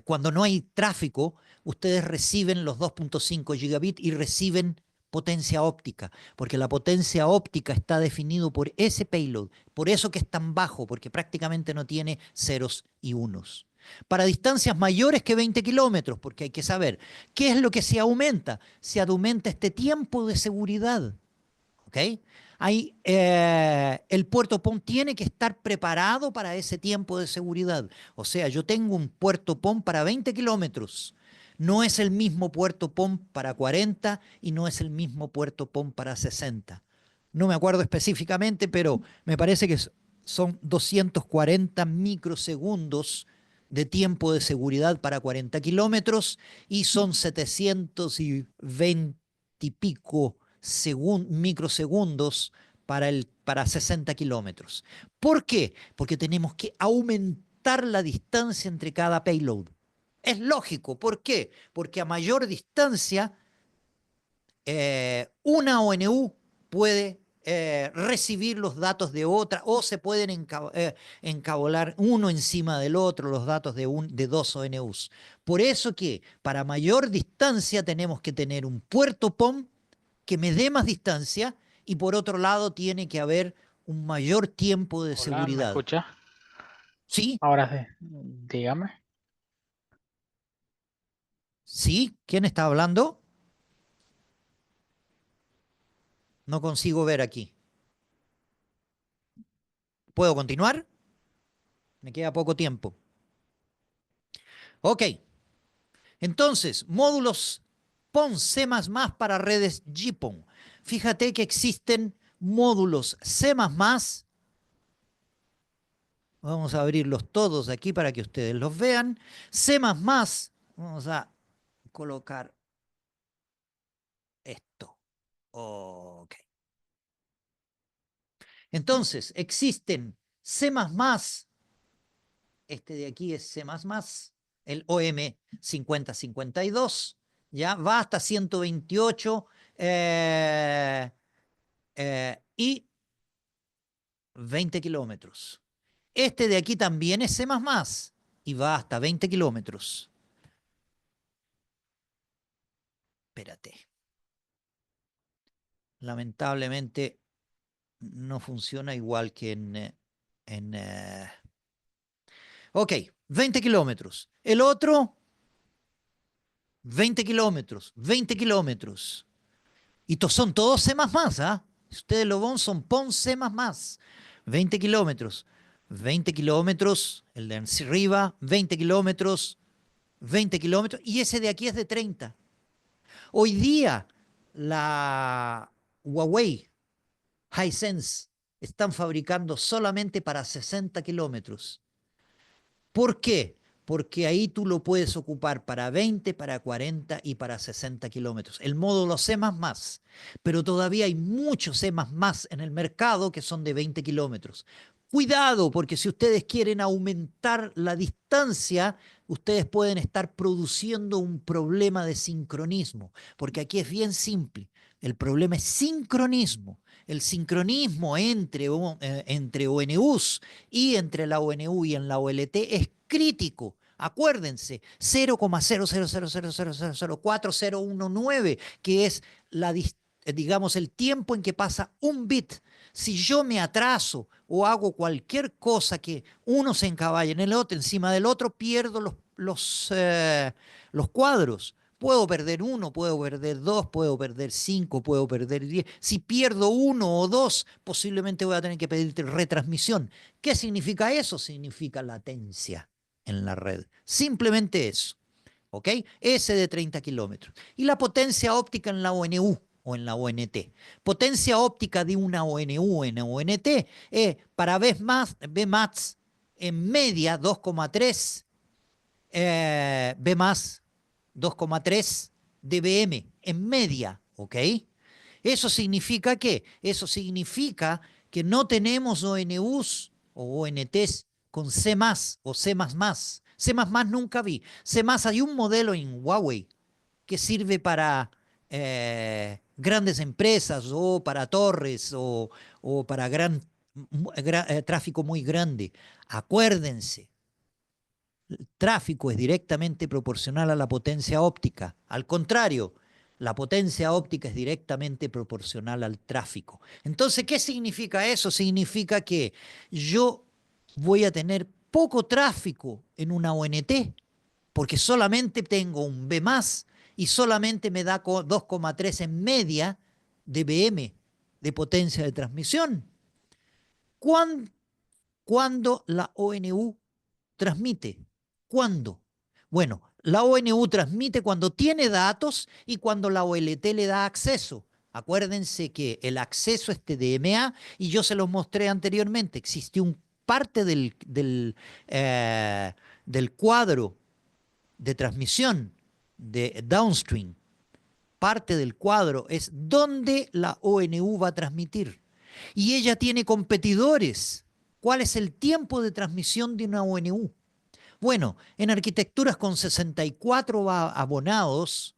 cuando no hay tráfico, ustedes reciben los 2.5 gigabit y reciben potencia óptica, porque la potencia óptica está definido por ese payload, por eso que es tan bajo, porque prácticamente no tiene ceros y unos. Para distancias mayores que 20 kilómetros, porque hay que saber qué es lo que se aumenta. Se aumenta este tiempo de seguridad. ¿Ok? El puerto PON tiene que estar preparado para ese tiempo de seguridad. O sea, yo tengo un puerto PON para 20 kilómetros. No es el mismo puerto PON para 40 y no es el mismo puerto PON para 60. No me acuerdo específicamente, pero me parece que son 240 microsegundos de tiempo de seguridad para 40 kilómetros y son 720 y pico microsegundos para 60 kilómetros. ¿Por qué? Porque tenemos que aumentar aumentar la distancia entre cada payload. Es lógico. ¿Por qué? Porque a mayor distancia, una ONU puede recibir los datos de otra o se pueden encabolar uno encima del otro los datos de dos ONUs. Por eso que para mayor distancia tenemos que tener un puerto POM que me dé más distancia y por otro lado tiene que haber un mayor tiempo de Hola, ¿me seguridad. escucha? ¿Sí? Ahora sí, dígame. ¿Sí? ¿Quién está hablando? No consigo ver aquí. ¿Puedo continuar? Me queda poco tiempo. Ok. Entonces, módulos PON C++ para redes GPON. Fíjate que existen módulos C++. Vamos a abrirlos todos aquí para que ustedes los vean. C++. Vamos a colocar esto. Ok. Entonces, existen C++, este de aquí es C++, el OM 5052, ya va hasta 128 y 20 kilómetros. Este de aquí también es C++ y va hasta 20 kilómetros. Espérate. Lamentablemente no funciona igual que Ok, 20 kilómetros. El otro, 20 kilómetros, 20 kilómetros. Y son todos C++, ¿ah? Si ustedes lo ven, son PON C++. 20 kilómetros. 20 kilómetros, el de arriba, 20 kilómetros, 20 kilómetros, y ese de aquí es de 30. Hoy día, la Huawei Hisense están fabricando solamente para 60 kilómetros. ¿Por qué? Porque ahí tú lo puedes ocupar para 20, para 40 y para 60 kilómetros. El módulo C++. Pero todavía hay muchos C++ en el mercado que son de 20 kilómetros. Cuidado, porque si ustedes quieren aumentar la distancia, ustedes pueden estar produciendo un problema de sincronismo. Porque aquí es bien simple. El problema es sincronismo. El sincronismo entre ONUs y entre la ONU y en la OLT es crítico. Acuérdense, 0,000000419, que es digamos, el tiempo en que pasa un bit. Si yo me atraso o hago cualquier cosa que uno se encaballe en el otro, encima del otro, pierdo los cuadros. Puedo perder uno, puedo perder dos, puedo perder cinco, puedo perder 10. Si pierdo uno o dos, posiblemente voy a tener que pedirte retransmisión. ¿Qué significa eso? Significa latencia en la red. Simplemente eso. ¿Ok? Ese de 30 kilómetros. Y la potencia óptica en la ONU o en la ONT. Potencia óptica de una ONU en ONT para Vmax en media 2,3 Vmax 2,3 dBm en media, ¿ok? ¿Eso significa qué? Eso significa que no tenemos ONUs o ONTs con C++ o C++. C++ nunca vi. C++ hay un modelo en Huawei que sirve para grandes empresas o para torres o para tráfico muy grande. Acuérdense, el tráfico es directamente proporcional a la potencia óptica. Al contrario, la potencia óptica es directamente proporcional al tráfico. Entonces, ¿qué significa eso? Significa que yo voy a tener poco tráfico en una ONT porque solamente tengo un B más y solamente me da 2,3 en media de BM de potencia de transmisión. ¿Cuándo la ONU transmite? ¿Cuándo? Bueno, la ONU transmite cuando tiene datos y cuando la OLT le da acceso. Acuérdense que el acceso es TDMA y yo se los mostré anteriormente. Existe un parte del cuadro de transmisión de downstream. Parte del cuadro es donde la ONU va a transmitir. Y ella tiene competidores ¿Cuál es el tiempo de transmisión de una ONU? Bueno, en arquitecturas con 64 abonados,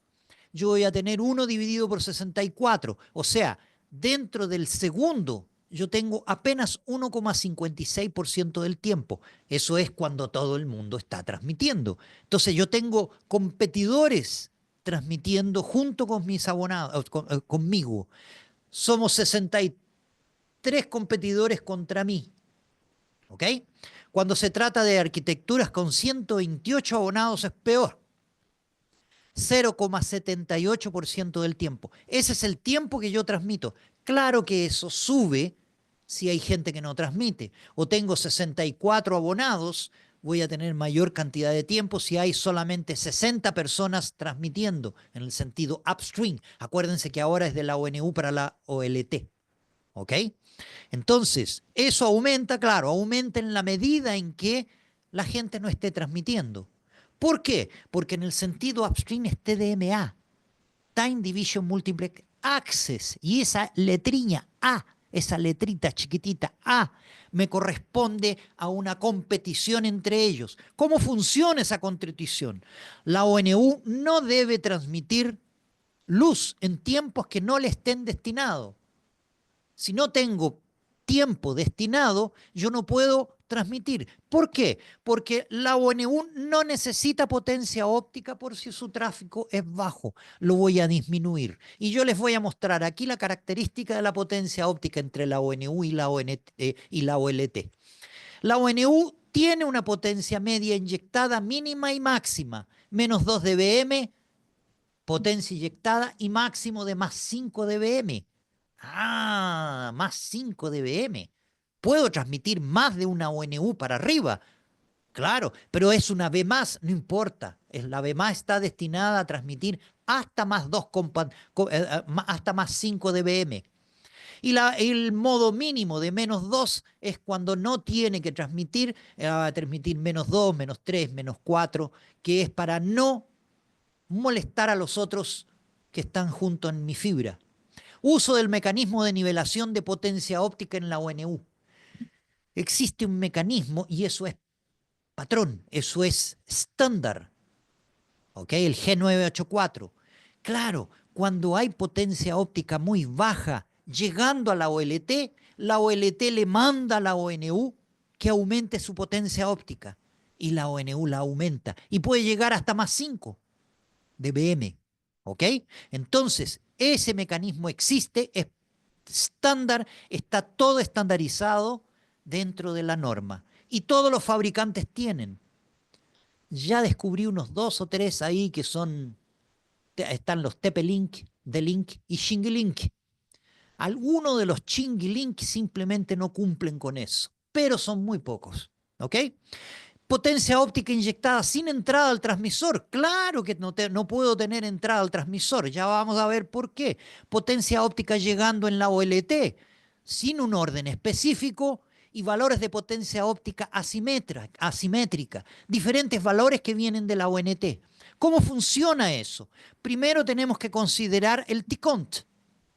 yo voy a tener 1 dividido por 64. O sea, dentro del segundo, yo tengo apenas 1,56% del tiempo. Eso es cuando todo el mundo está transmitiendo. Entonces, yo tengo competidores transmitiendo junto con mis abonados, conmigo. Somos 63 competidores contra mí. ¿Ok? Cuando se trata de arquitecturas con 128 abonados es peor. 0,78% del tiempo. Ese es el tiempo que yo transmito. Claro que eso sube si hay gente que no transmite. O tengo 64 abonados, voy a tener mayor cantidad de tiempo si hay solamente 60 personas transmitiendo, en el sentido upstream. Acuérdense que ahora es de la ONU para la OLT. ¿Ok? Entonces, eso aumenta, claro, aumenta en la medida en que la gente no esté transmitiendo. ¿Por qué? Porque en el sentido upstream es TDMA, Time Division Multiplex Access, y esa letriña A, esa letrita chiquitita A, me corresponde a una competición entre ellos. ¿Cómo funciona esa competición? La ONU no debe transmitir luz en tiempos que no le estén destinados. Si no tengo tiempo destinado, yo no puedo transmitir. ¿Por qué? Porque la ONU no necesita potencia óptica por si su tráfico es bajo. Lo voy a disminuir. Y yo les voy a mostrar aquí la característica de la potencia óptica entre la ONU y la OLT. La ONU tiene una potencia media inyectada mínima y máxima, menos 2 dBm, potencia inyectada, y máximo de más 5 dBm. Ah, más 5 dBm. Puedo transmitir más de una ONU para arriba. Claro, pero es una B más, no importa. La B más está destinada a transmitir hasta más 2, hasta más 5 dBm. Y el modo mínimo de menos 2 es cuando no tiene que transmitir, transmitir menos 2, menos 3, menos 4, que es para no molestar a los otros que están junto en mi fibra. Uso del mecanismo de nivelación de potencia óptica en la ONU. Existe un mecanismo y eso es patrón, eso es estándar. ¿Ok? El G984. Claro, cuando hay potencia óptica muy baja llegando a la OLT le manda a la ONU que aumente su potencia óptica y la ONU la aumenta y puede llegar hasta más 5 dBm. ¿Ok? Entonces, ese mecanismo existe, es estándar, está todo estandarizado dentro de la norma. Y todos los fabricantes tienen. Ya descubrí unos 2 o 3 ahí que están los TP-Link, D-Link y Xing-Link. Algunos de los Xing-Link simplemente no cumplen con eso, pero son muy pocos. ¿Ok? Potencia óptica inyectada sin entrada al transmisor. Claro que no puedo tener entrada al transmisor. Ya vamos a ver por qué. Potencia óptica llegando en la OLT sin un orden específico y valores de potencia óptica asimétrica. Diferentes valores que vienen de la ONT. ¿Cómo funciona eso? Primero tenemos que considerar el TICONT.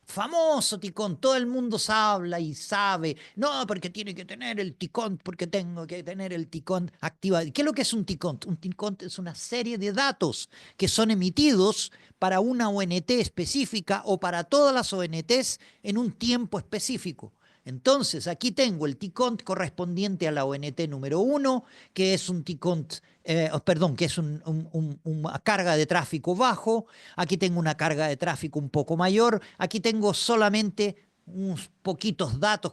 Famoso TICONT, todo el mundo habla y sabe, no, porque tiene que tener el TICONT, porque tengo que tener el TICONT activado. ¿Qué es lo que es un TICONT? Un TICONT es una serie de datos que son emitidos para una ONT específica o para todas las ONTs en un tiempo específico. Entonces, aquí tengo el TICONT correspondiente a la ONT número 1, que es un TICONT, que es una carga de tráfico bajo. Aquí tengo una carga de tráfico un poco mayor. Aquí tengo solamente unos poquitos datos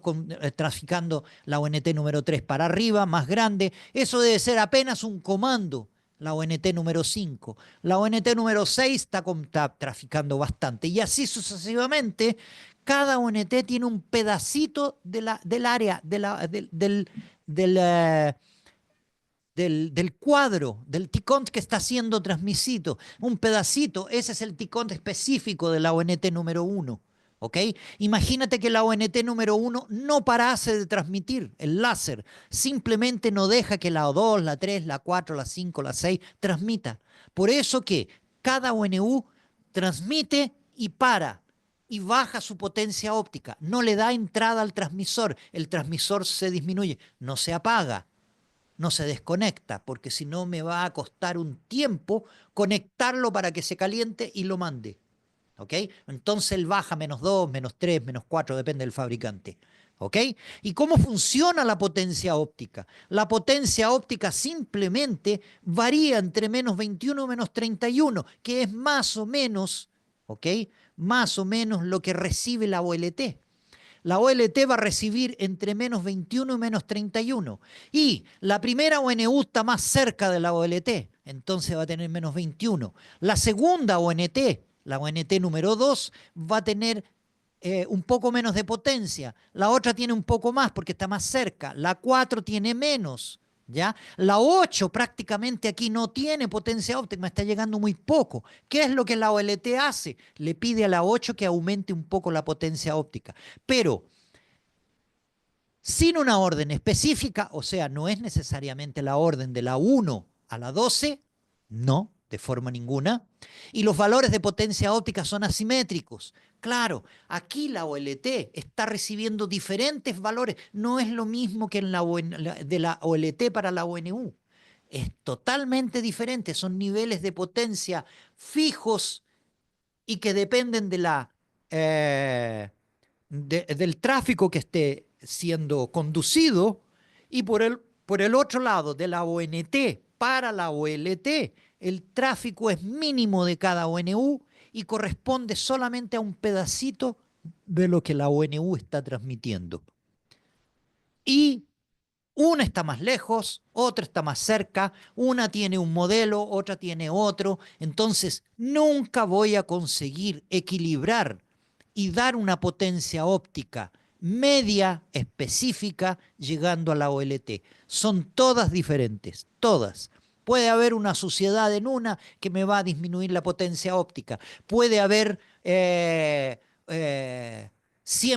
traficando la ONT número 3 para arriba, más grande. Eso debe ser apenas un comando. La ONT número 5. La ONT número 6 está traficando bastante. Y así sucesivamente. Cada ONT tiene un pedacito del área, del cuadro, del TICONT que está siendo transmitido. Un pedacito, ese es el TICONT específico de la ONT número 1. ¿Ok? Imagínate que la ONT número 1 no parase de transmitir el láser, simplemente no deja que la 2, la 3, la 4, la 5, la 6 transmita. Por eso que cada ONU transmite y para. y baja su potencia óptica. No le da entrada al transmisor. El transmisor se disminuye, no se apaga, no se desconecta, porque si no me va a costar un tiempo conectarlo para que se caliente y lo mande. ¿Ok? Entonces él baja -2, -3, -4, depende del fabricante. ¿Ok? ¿Y cómo funciona la potencia óptica? La potencia óptica simplemente varía entre -21 y -31, que es más o menos, ¿ok? Más o menos lo que recibe la OLT. La OLT va a recibir entre -21 y -31. Y la primera ONU está más cerca de la OLT, entonces va a tener -21. La segunda ONT, la ONT número 2, va a tener un poco menos de potencia. La otra tiene un poco más porque está más cerca. La 4 tiene menos. ¿Ya? La 8 prácticamente aquí no tiene potencia óptica, está llegando muy poco. ¿Qué es lo que la OLT hace? Le pide a la 8 que aumente un poco la potencia óptica. Pero sin una orden específica, o sea, no es necesariamente la orden de la 1 a la 12, no, de forma ninguna. Y los valores de potencia óptica son asimétricos. Claro, aquí la OLT está recibiendo diferentes valores. No es lo mismo que en de la OLT para la ONU. Es totalmente diferente. Son niveles de potencia fijos y que dependen de del tráfico que esté siendo conducido, y por el otro lado, de la ONT para la OLT, el tráfico es mínimo de cada ONU y corresponde solamente a un pedacito de lo que la ONU está transmitiendo. Y una está más lejos, otra está más cerca, una tiene un modelo, otra tiene otro. Entonces, nunca voy a conseguir equilibrar y dar una potencia óptica media específica llegando a la OLT. Son todas diferentes, todas. Puede haber una suciedad en una que me va a disminuir la potencia óptica. Puede haber 100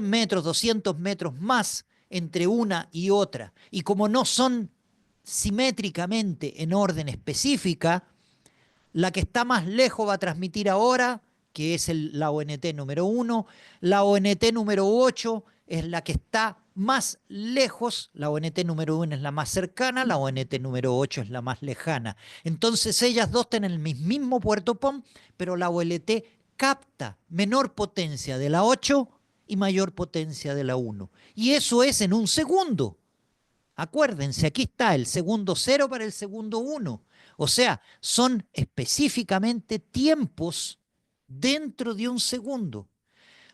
metros, 200 metros más entre una y otra. Y como no son simétricamente en orden específica, la que está más lejos va a transmitir ahora, que es la ONT número 1. La ONT número 8 es la que está más lejos. La ONT número 1 es la más cercana, la ONT número 8 es la más lejana. Entonces ellas dos tienen el mismo puerto POM, pero la OLT capta menor potencia de la 8 y mayor potencia de la 1. Y eso es en un segundo. Acuérdense, aquí está el segundo 0 para el segundo 1. O sea, son específicamente tiempos dentro de un segundo.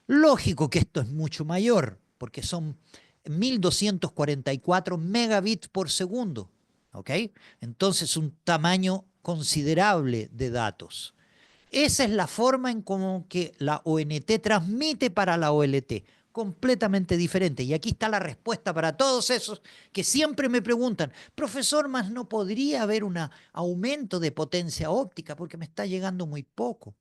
Lógico que esto es mucho mayor, porque son 1244 megabits por segundo. ¿Ok? Entonces, un tamaño considerable de datos. Esa es la forma en cómo que la ONT transmite para la OLT, completamente diferente. Y aquí está la respuesta para todos esos que siempre me preguntan, profesor, ¿más no podría haber un aumento de potencia óptica porque me está llegando muy poco?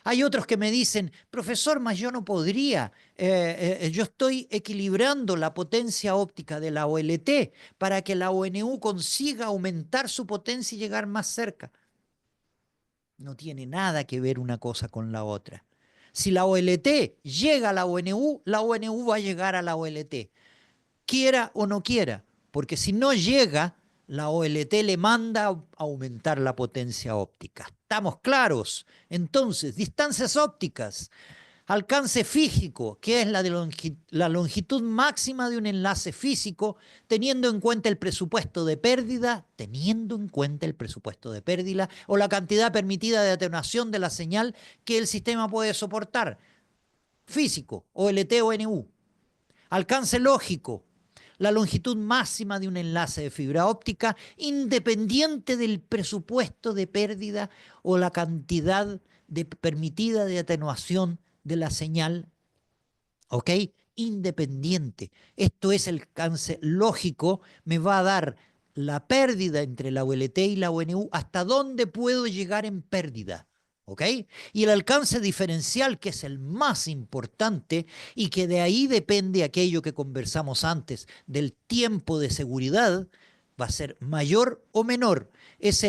Hay otros que me dicen, profesor, más yo no podría, yo estoy equilibrando la potencia óptica de la OLT para que la ONU consiga aumentar su potencia y llegar más cerca. No tiene nada que ver una cosa con la otra. Si la OLT llega a la ONU va a llegar a la OLT, quiera o no quiera, porque si no llega, la OLT le manda a aumentar la potencia óptica. ¿Estamos claros? Entonces, distancias ópticas. Alcance físico, que es la longitud máxima de un enlace físico, teniendo en cuenta el presupuesto de pérdida, o la cantidad permitida de atenuación de la señal que el sistema puede soportar. Físico, OLT o NU. Alcance lógico, la longitud máxima de un enlace de fibra óptica, independiente del presupuesto de pérdida o la cantidad permitida de atenuación de la señal, ¿ok? Independiente. Esto es el alcance lógico, me va a dar la pérdida entre la OLT y la ONU, hasta dónde puedo llegar en pérdida, ¿ok? Y el alcance diferencial, que es el más importante y que de ahí depende aquello que conversamos antes del tiempo de seguridad, va a ser mayor o menor. Es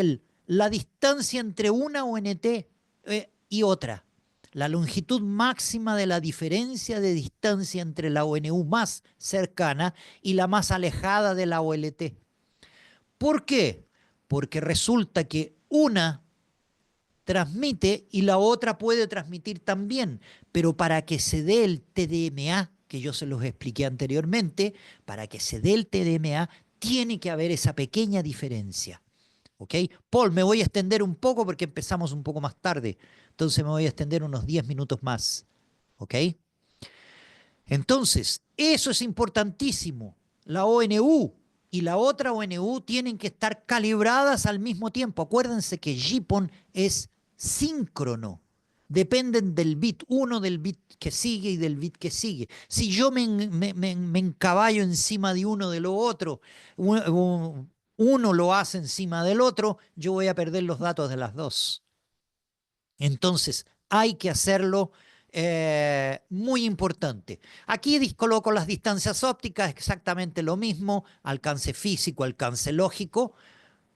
la distancia entre una ONT y otra. la longitud máxima de la diferencia de distancia entre la ONU más cercana y la más alejada de la OLT. ¿Por qué? Porque resulta que una transmite y la otra puede transmitir también, pero para que se dé el TDMA, que yo se los expliqué anteriormente, para que se dé el TDMA tiene que haber esa pequeña diferencia. ¿Ok? Paul, me voy a extender un poco porque empezamos un poco más tarde, entonces me voy a extender unos 10 minutos más. ¿Ok? Entonces, eso es importantísimo. La ONU y la otra ONU tienen que estar calibradas al mismo tiempo. Acuérdense que GPON es síncrono. Dependen del bit 1, del bit que sigue y del bit que sigue. Si yo me encaballo encima de uno de lo otro, uno lo hace encima del otro, yo voy a perder los datos de las dos. Entonces, hay que hacerlo muy importante. Aquí coloco las distancias ópticas, exactamente lo mismo, alcance físico, alcance lógico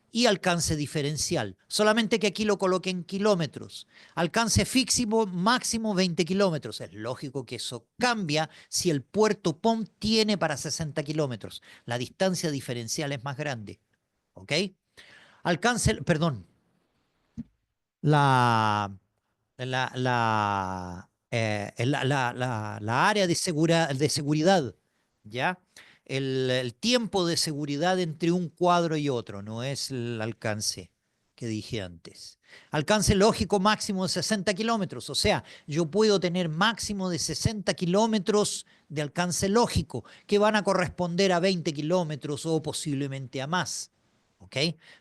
y alcance diferencial. Solamente que aquí lo coloqué en kilómetros. Alcance físico máximo 20 kilómetros. Es lógico que eso cambia si el puerto PON tiene para 60 kilómetros. La distancia diferencial es más grande. ¿Ok? Alcance, perdón, la la área de seguridad, ¿ya? El tiempo de seguridad entre un cuadro y otro, no es el alcance que dije antes. Alcance lógico máximo de 60 kilómetros, o sea, yo puedo tener máximo de 60 kilómetros de alcance lógico, que van a corresponder a 20 kilómetros o posiblemente a más. ¿Ok?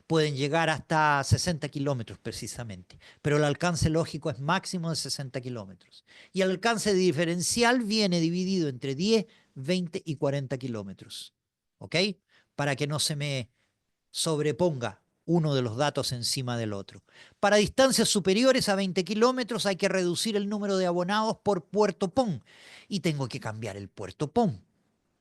Pueden llegar hasta 60 kilómetros precisamente, pero el alcance lógico es máximo de 60 kilómetros. Y el alcance diferencial viene dividido entre 10, 20 y 40 kilómetros. ¿Ok? Para que no se me sobreponga uno de los datos encima del otro. Para distancias superiores a 20 kilómetros hay que reducir el número de abonados por puerto PON y tengo que cambiar el puerto PON.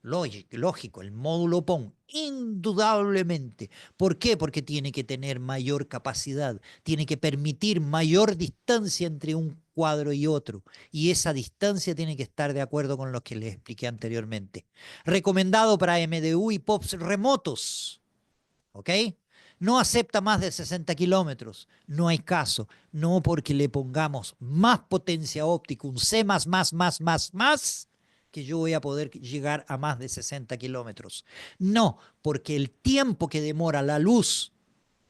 Lógico, el módulo PON, indudablemente. ¿Por qué? Porque tiene que tener mayor capacidad, tiene que permitir mayor distancia entre un cuadro y otro. Y esa distancia tiene que estar de acuerdo con lo que les expliqué anteriormente. Recomendado para MDU y POPs remotos. ¿Ok? No acepta más de 60 kilómetros. No hay caso. No porque le pongamos más potencia óptica, un C++, que yo voy a poder llegar a más de 60 kilómetros. No, porque el tiempo que demora la luz,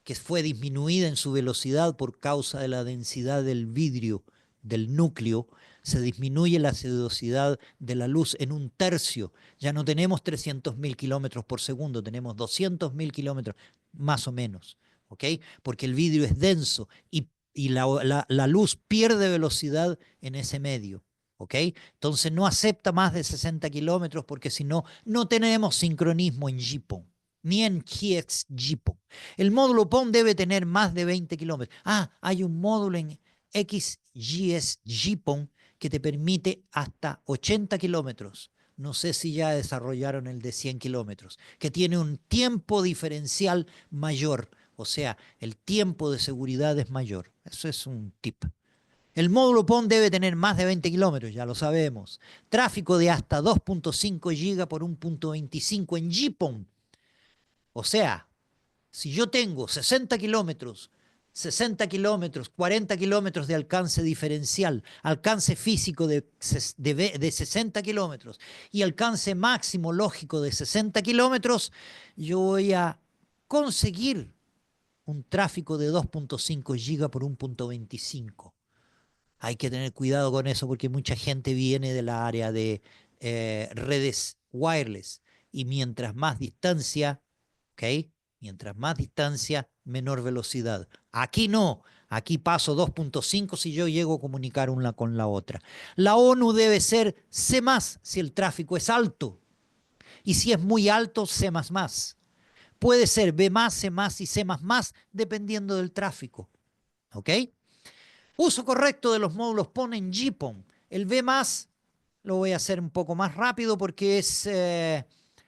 que fue disminuida en su velocidad por causa de la densidad del vidrio del núcleo, se disminuye la velocidad de la luz en un tercio. Ya no tenemos 300.000 kilómetros por segundo, tenemos 200.000 kilómetros, más o menos. ¿Ok? Porque el vidrio es denso y la luz pierde velocidad en ese medio. ¿Ok? Entonces no acepta más de 60 kilómetros porque si no, no tenemos sincronismo en GPON, ni en XGPON. El módulo PON debe tener más de 20 kilómetros. Ah, hay un módulo en XGS-GPON que te permite hasta 80 kilómetros. No sé si ya desarrollaron el de 100 kilómetros, que tiene un tiempo diferencial mayor. O sea, el tiempo de seguridad es mayor. Eso es un tip. El módulo PON debe tener más de 20 kilómetros, ya lo sabemos. Tráfico de hasta 2.5 GB por 1.25 en GPON. O sea, si yo tengo 60 kilómetros, 60 kilómetros, 40 kilómetros de alcance diferencial, alcance físico de 60 kilómetros y alcance máximo lógico de 60 kilómetros, yo voy a conseguir un tráfico de 2.5 GB por 1.25. Hay que tener cuidado con eso porque mucha gente viene de la área de redes wireless y mientras más distancia, ¿ok? Mientras más distancia, menor velocidad. Aquí no, aquí paso 2.5 si yo llego a comunicar una con la otra. La ONU debe ser C+, si el tráfico es alto. Y si es muy alto, C++. Puede ser B+, C+, y C++, dependiendo del tráfico. ¿Ok? Uso correcto de los módulos PON en GPON. El B+, lo voy a hacer un poco más rápido porque es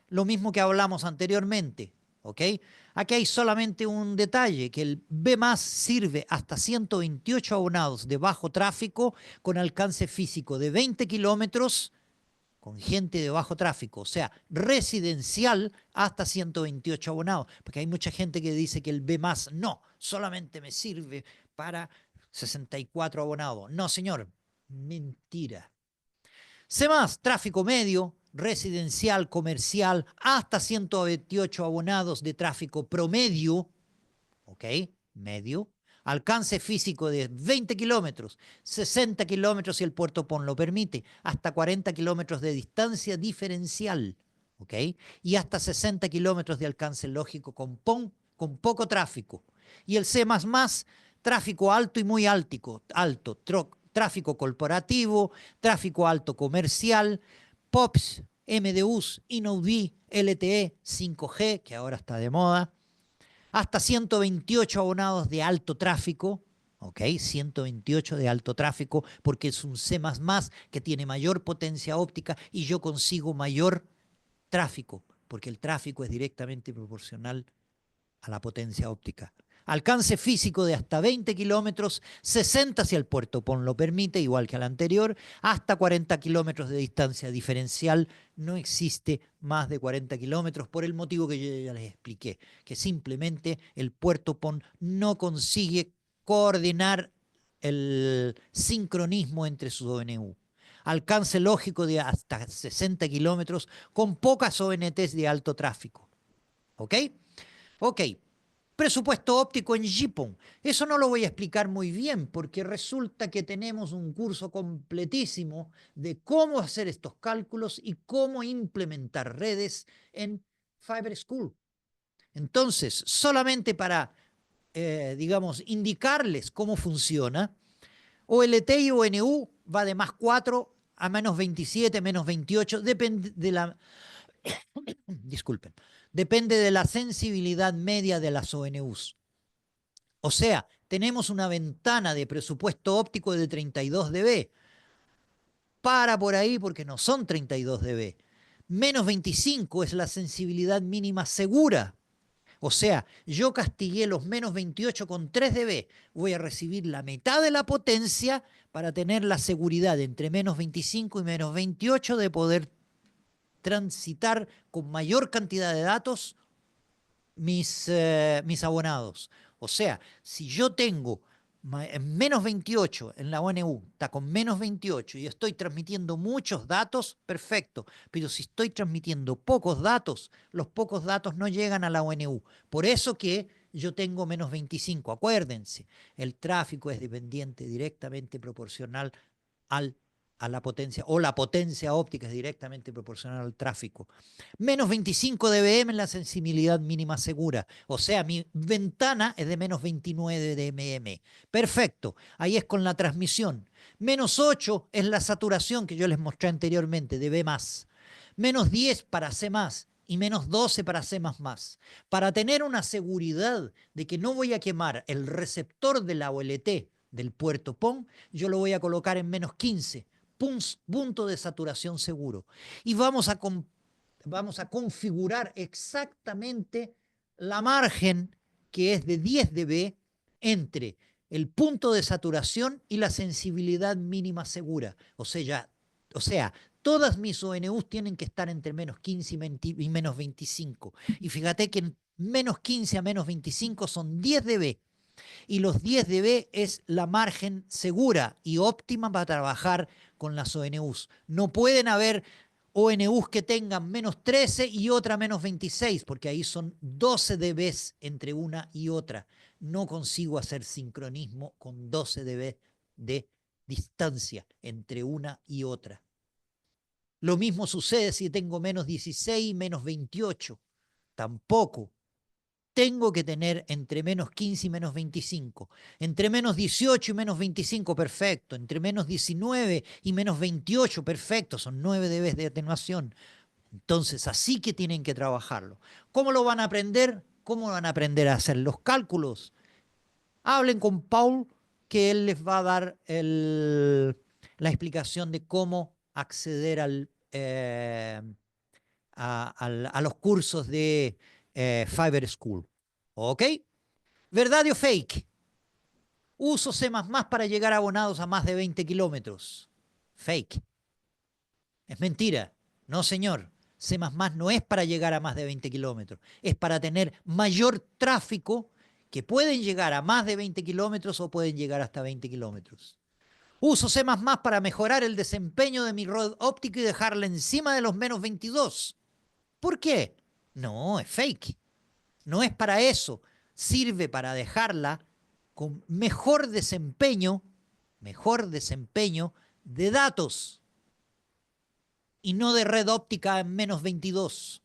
lo mismo que hablamos anteriormente. ¿ok? Aquí hay solamente un detalle, que el B+ sirve hasta 128 abonados de bajo tráfico con alcance físico de 20 kilómetros con gente de bajo tráfico, o sea, residencial hasta 128 abonados, porque hay mucha gente que dice que el B+ no, solamente me sirve para 64 abonados. No, señor, mentira. C+, tráfico medio, residencial, comercial, hasta 128 abonados de tráfico promedio, ¿ok? Medio. Alcance físico de 20 kilómetros, 60 kilómetros si el puerto PON lo permite, hasta 40 kilómetros de distancia diferencial, ¿ok? Y hasta 60 kilómetros de alcance lógico con PON, con poco tráfico. Y el C++, tráfico alto y muy alto, tráfico corporativo, tráfico alto comercial, POPs, MDUs, InnoD, LTE, 5G, que ahora está de moda, hasta 128 abonados de alto tráfico, ¿ok? 128 de alto tráfico porque es un C++ que tiene mayor potencia óptica y yo consigo mayor tráfico, porque el tráfico es directamente proporcional a la potencia óptica. Alcance físico de hasta 20 kilómetros, 60 si el puerto PON lo permite, igual que al anterior, hasta 40 kilómetros de distancia diferencial. No existe más de 40 kilómetros por el motivo que yo ya les expliqué, que simplemente el puerto PON no consigue coordinar el sincronismo entre sus ONU. Alcance lógico de hasta 60 kilómetros con pocas ONTs de alto tráfico. ¿Ok? Ok. Presupuesto óptico en GPON. Eso no lo voy a explicar muy bien porque resulta que tenemos un curso completísimo de cómo hacer estos cálculos y cómo implementar redes en Fiber School. Entonces, solamente para, digamos, indicarles cómo funciona, OLT y ONU va de +4 a -27, -28, depende de la... Disculpen. Depende de la sensibilidad media de las ONUs. O sea, tenemos una ventana de presupuesto óptico de 32 dB. Para por ahí porque no son 32 dB. -25 es la sensibilidad mínima segura. O sea, yo castigué los -28 con 3 dB. Voy a recibir la mitad de la potencia para tener la seguridad entre -25 y -28 de poder transitar con mayor cantidad de datos mis abonados. O sea, si yo tengo -28 en la ONU, está con -28 y estoy transmitiendo muchos datos, perfecto. Pero si estoy transmitiendo pocos datos, los pocos datos no llegan a la ONU. Por eso que yo tengo -25. Acuérdense, el tráfico es dependiente directamente proporcional a la potencia, o la potencia óptica es directamente proporcional al tráfico. -25 dBm en la sensibilidad mínima segura. O sea, mi ventana es de -29 dBm. Perfecto. Ahí es con la transmisión. -8 es la saturación que yo les mostré anteriormente de B+. -10 para C+. Y -12 para C++. Para tener una seguridad de que no voy a quemar el receptor de la OLT del puerto PON, yo lo voy a colocar en -15. Punto de saturación seguro. Y vamos a configurar exactamente la margen que es de 10 dB entre el punto de saturación y la sensibilidad mínima segura. O sea, todas mis ONUs tienen que estar entre -15 y -25. Y fíjate que en -15 a -25 son 10 dB. Y los 10 dB es la margen segura y óptima para trabajar con las ONUs. No pueden haber ONUs que tengan -13 y otra -26, porque ahí son 12 dB entre una y otra. No consigo hacer sincronismo con 12 dB de distancia entre una y otra. Lo mismo sucede si tengo -16 y -28. Tampoco. Tengo que tener entre -15 y -25. Entre -18 y -25, perfecto. Entre -19 y -28, perfecto. Son 9 dB de atenuación. Entonces, así que tienen que trabajarlo. ¿Cómo lo van a aprender? ¿Cómo van a aprender a hacer los cálculos? Hablen con Paul, que él les va a dar la explicación de cómo acceder a los cursos de Fiber School. ¿Ok? ¿Verdad o fake? Uso C++ para llegar abonados a más de 20 kilómetros. Fake. Es mentira. No, señor. C++ no es para llegar a más de 20 kilómetros. Es para tener mayor tráfico que pueden llegar a más de 20 kilómetros o pueden llegar hasta 20 kilómetros. Uso C++ para mejorar el desempeño de mi red óptica y dejarla encima de los menos 22. ¿Por qué? No, es fake. No es para eso. Sirve para dejarla con mejor desempeño de datos y no de red óptica en menos 22.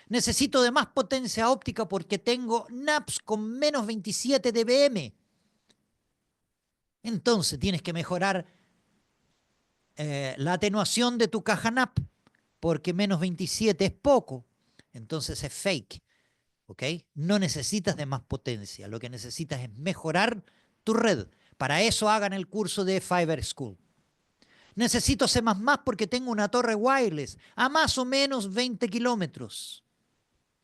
Necesito de más potencia óptica porque tengo NAPs con menos 27 dBm. Entonces tienes que mejorar la atenuación de tu caja NAP porque menos 27 es poco. Entonces es fake. ¿Ok? No necesitas de más potencia. Lo que necesitas es mejorar tu red. Para eso hagan el curso de Fiber School. Necesito C++ porque tengo una torre wireless a más o menos 20 kilómetros.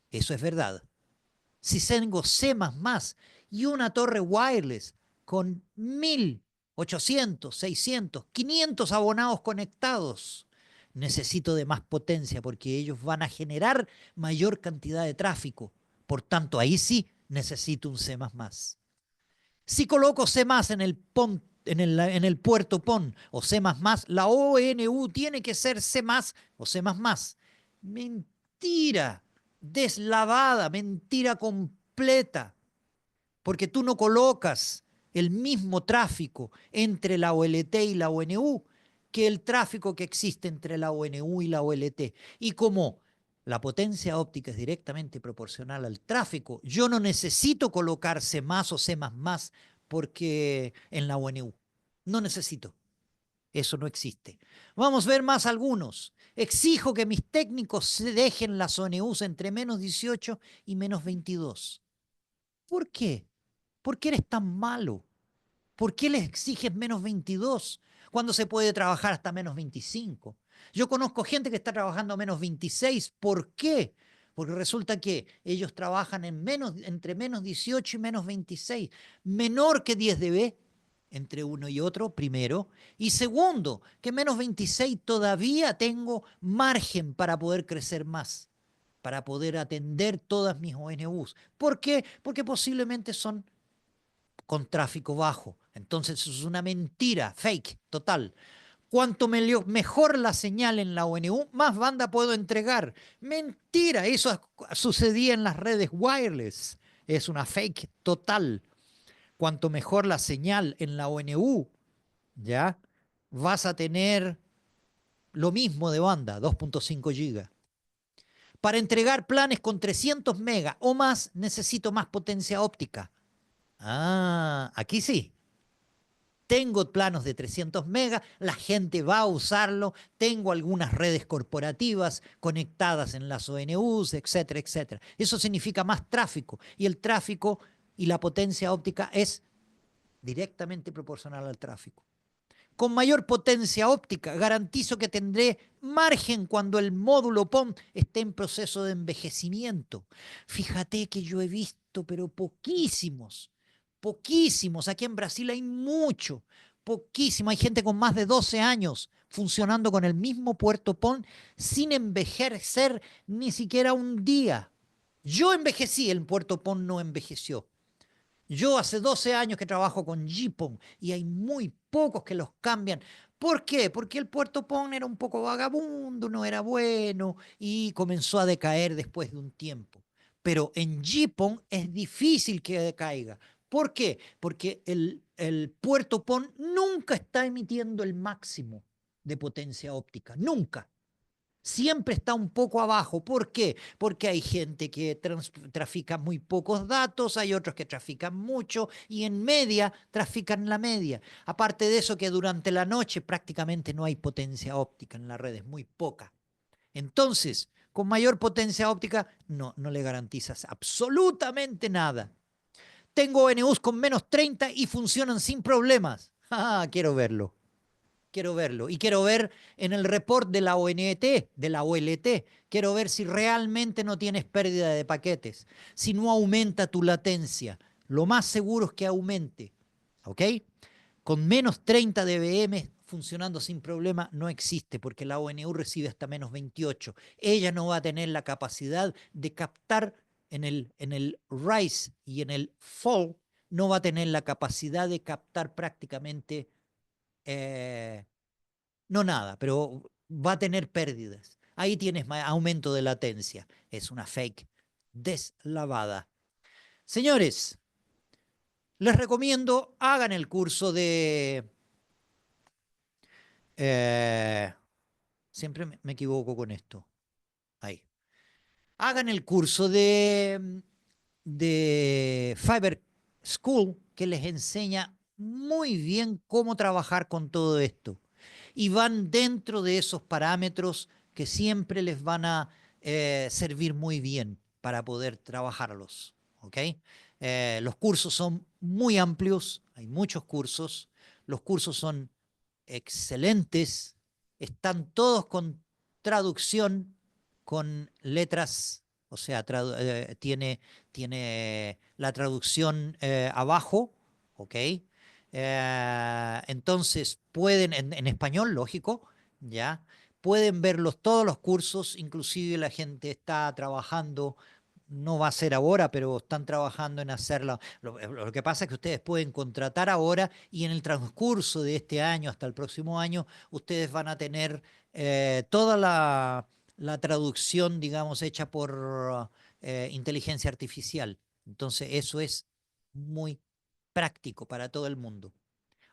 Eso es verdad. Si tengo C++ y una torre wireless con 1000, 800, 600, 500 abonados conectados, necesito de más potencia porque ellos van a generar mayor cantidad de tráfico. Por tanto, ahí sí necesito un C++. Si coloco C++ en el PON, en el puerto PON o C++, la ONU tiene que ser C++ o C++. Mentira, deslavada, mentira completa, porque tú no colocas el mismo tráfico entre la OLT y la ONU que el tráfico que existe entre la ONU y la OLT. Y como la potencia óptica es directamente proporcional al tráfico, yo no necesito colocar C++ o C++ porque en la ONU. No necesito. Eso no existe. Vamos a ver más algunos. Exijo que mis técnicos se dejen las ONUs entre menos 18 y menos 22. ¿Por qué? ¿Por qué eres tan malo? ¿Por qué les exiges menos 22 cuando se puede trabajar hasta menos 25? Yo conozco gente que está trabajando a menos 26. ¿Por qué? Porque resulta que ellos trabajan entre menos 18 y menos 26, menor que 10 dB entre uno y otro, primero. Y segundo, que menos 26 todavía tengo margen para poder crecer más, para poder atender todas mis ONUs. ¿Por qué? Porque posiblemente son con tráfico bajo. Entonces es una mentira, fake, total. Cuanto mejor la señal en la ONU, más banda puedo entregar. Mentira, eso sucedía en las redes wireless. Es una fake total. Cuanto mejor la señal en la ONU, ¿ya? Vas a tener lo mismo de banda, 2.5 GB. Para entregar planes con 300 megas o más, necesito más potencia óptica. Ah, aquí sí. Tengo planos de 300 megas, la gente va a usarlo, tengo algunas redes corporativas conectadas en las ONUs, etcétera, etcétera. Eso significa más tráfico y el tráfico y la potencia óptica es directamente proporcional al tráfico. Con mayor potencia óptica garantizo que tendré margen cuando el módulo PON esté en proceso de envejecimiento. Fíjate que yo he visto, pero poquísimos. Aquí en Brasil hay mucho, poquísimo. Hay gente con más de 12 años funcionando con el mismo puerto PON sin envejecer ni siquiera un día. Yo envejecí, el puerto PON no envejeció. Yo hace 12 años que trabajo con GPON y hay muy pocos que los cambian. ¿Por qué? Porque el puerto PON era un poco vagabundo, no era bueno y comenzó a decaer después de un tiempo. Pero en GPON es difícil que decaiga. ¿Por qué? Porque el puerto PON nunca está emitiendo el máximo de potencia óptica, nunca. Siempre está un poco abajo. ¿Por qué? Porque hay gente que trafica muy pocos datos, hay otros que trafican mucho y en media trafican la media. Aparte de eso que durante la noche prácticamente no hay potencia óptica en la red, es muy poca. Entonces, con mayor potencia óptica no le garantizas absolutamente nada. Tengo ONUs con menos 30 y funcionan sin problemas. Ah, quiero verlo. quiero verlo. Y quiero ver en el report de la ONT, de la OLT, quiero ver si realmente no tienes pérdida de paquetes, si no aumenta tu latencia. Lo más seguro es que aumente, ¿ok? Con menos 30 dBm funcionando sin problema no existe, porque la ONU recibe hasta menos 28. Ella no va a tener la capacidad de captar en el rise y en el fall, no va a tener la capacidad de captar prácticamente, no nada, pero va a tener pérdidas. Ahí tienes aumento de latencia. Es una fake deslavada. Señores, les recomiendo, hagan el curso de... siempre me equivoco con esto. Ahí. Hagan el curso de Fiverr School, que les enseña muy bien cómo trabajar con todo esto. Y van dentro de esos parámetros que siempre les van a servir muy bien para poder trabajarlos. ¿Ok? Los cursos son muy amplios, hay muchos cursos. Los cursos son excelentes, están todos con traducción, con letras, o sea, tiene la traducción abajo, ¿ok? Entonces pueden, en español, lógico, ¿ya? Pueden verlos todos los cursos, inclusive la gente está trabajando, no va a ser ahora, pero están trabajando en hacerlo. Lo que pasa es que ustedes pueden contratar ahora y en el transcurso de este año hasta el próximo año, ustedes van a tener toda la traducción, digamos, hecha por inteligencia artificial. Entonces, eso es muy práctico para todo el mundo.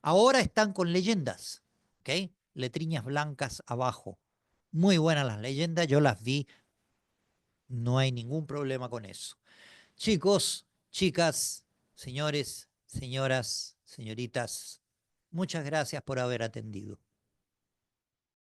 Ahora están con leyendas, ¿ok? Letriñas blancas abajo. Muy buenas las leyendas, yo las vi, no hay ningún problema con eso. Chicos, chicas, señores, señoras, señoritas, muchas gracias por haber atendido.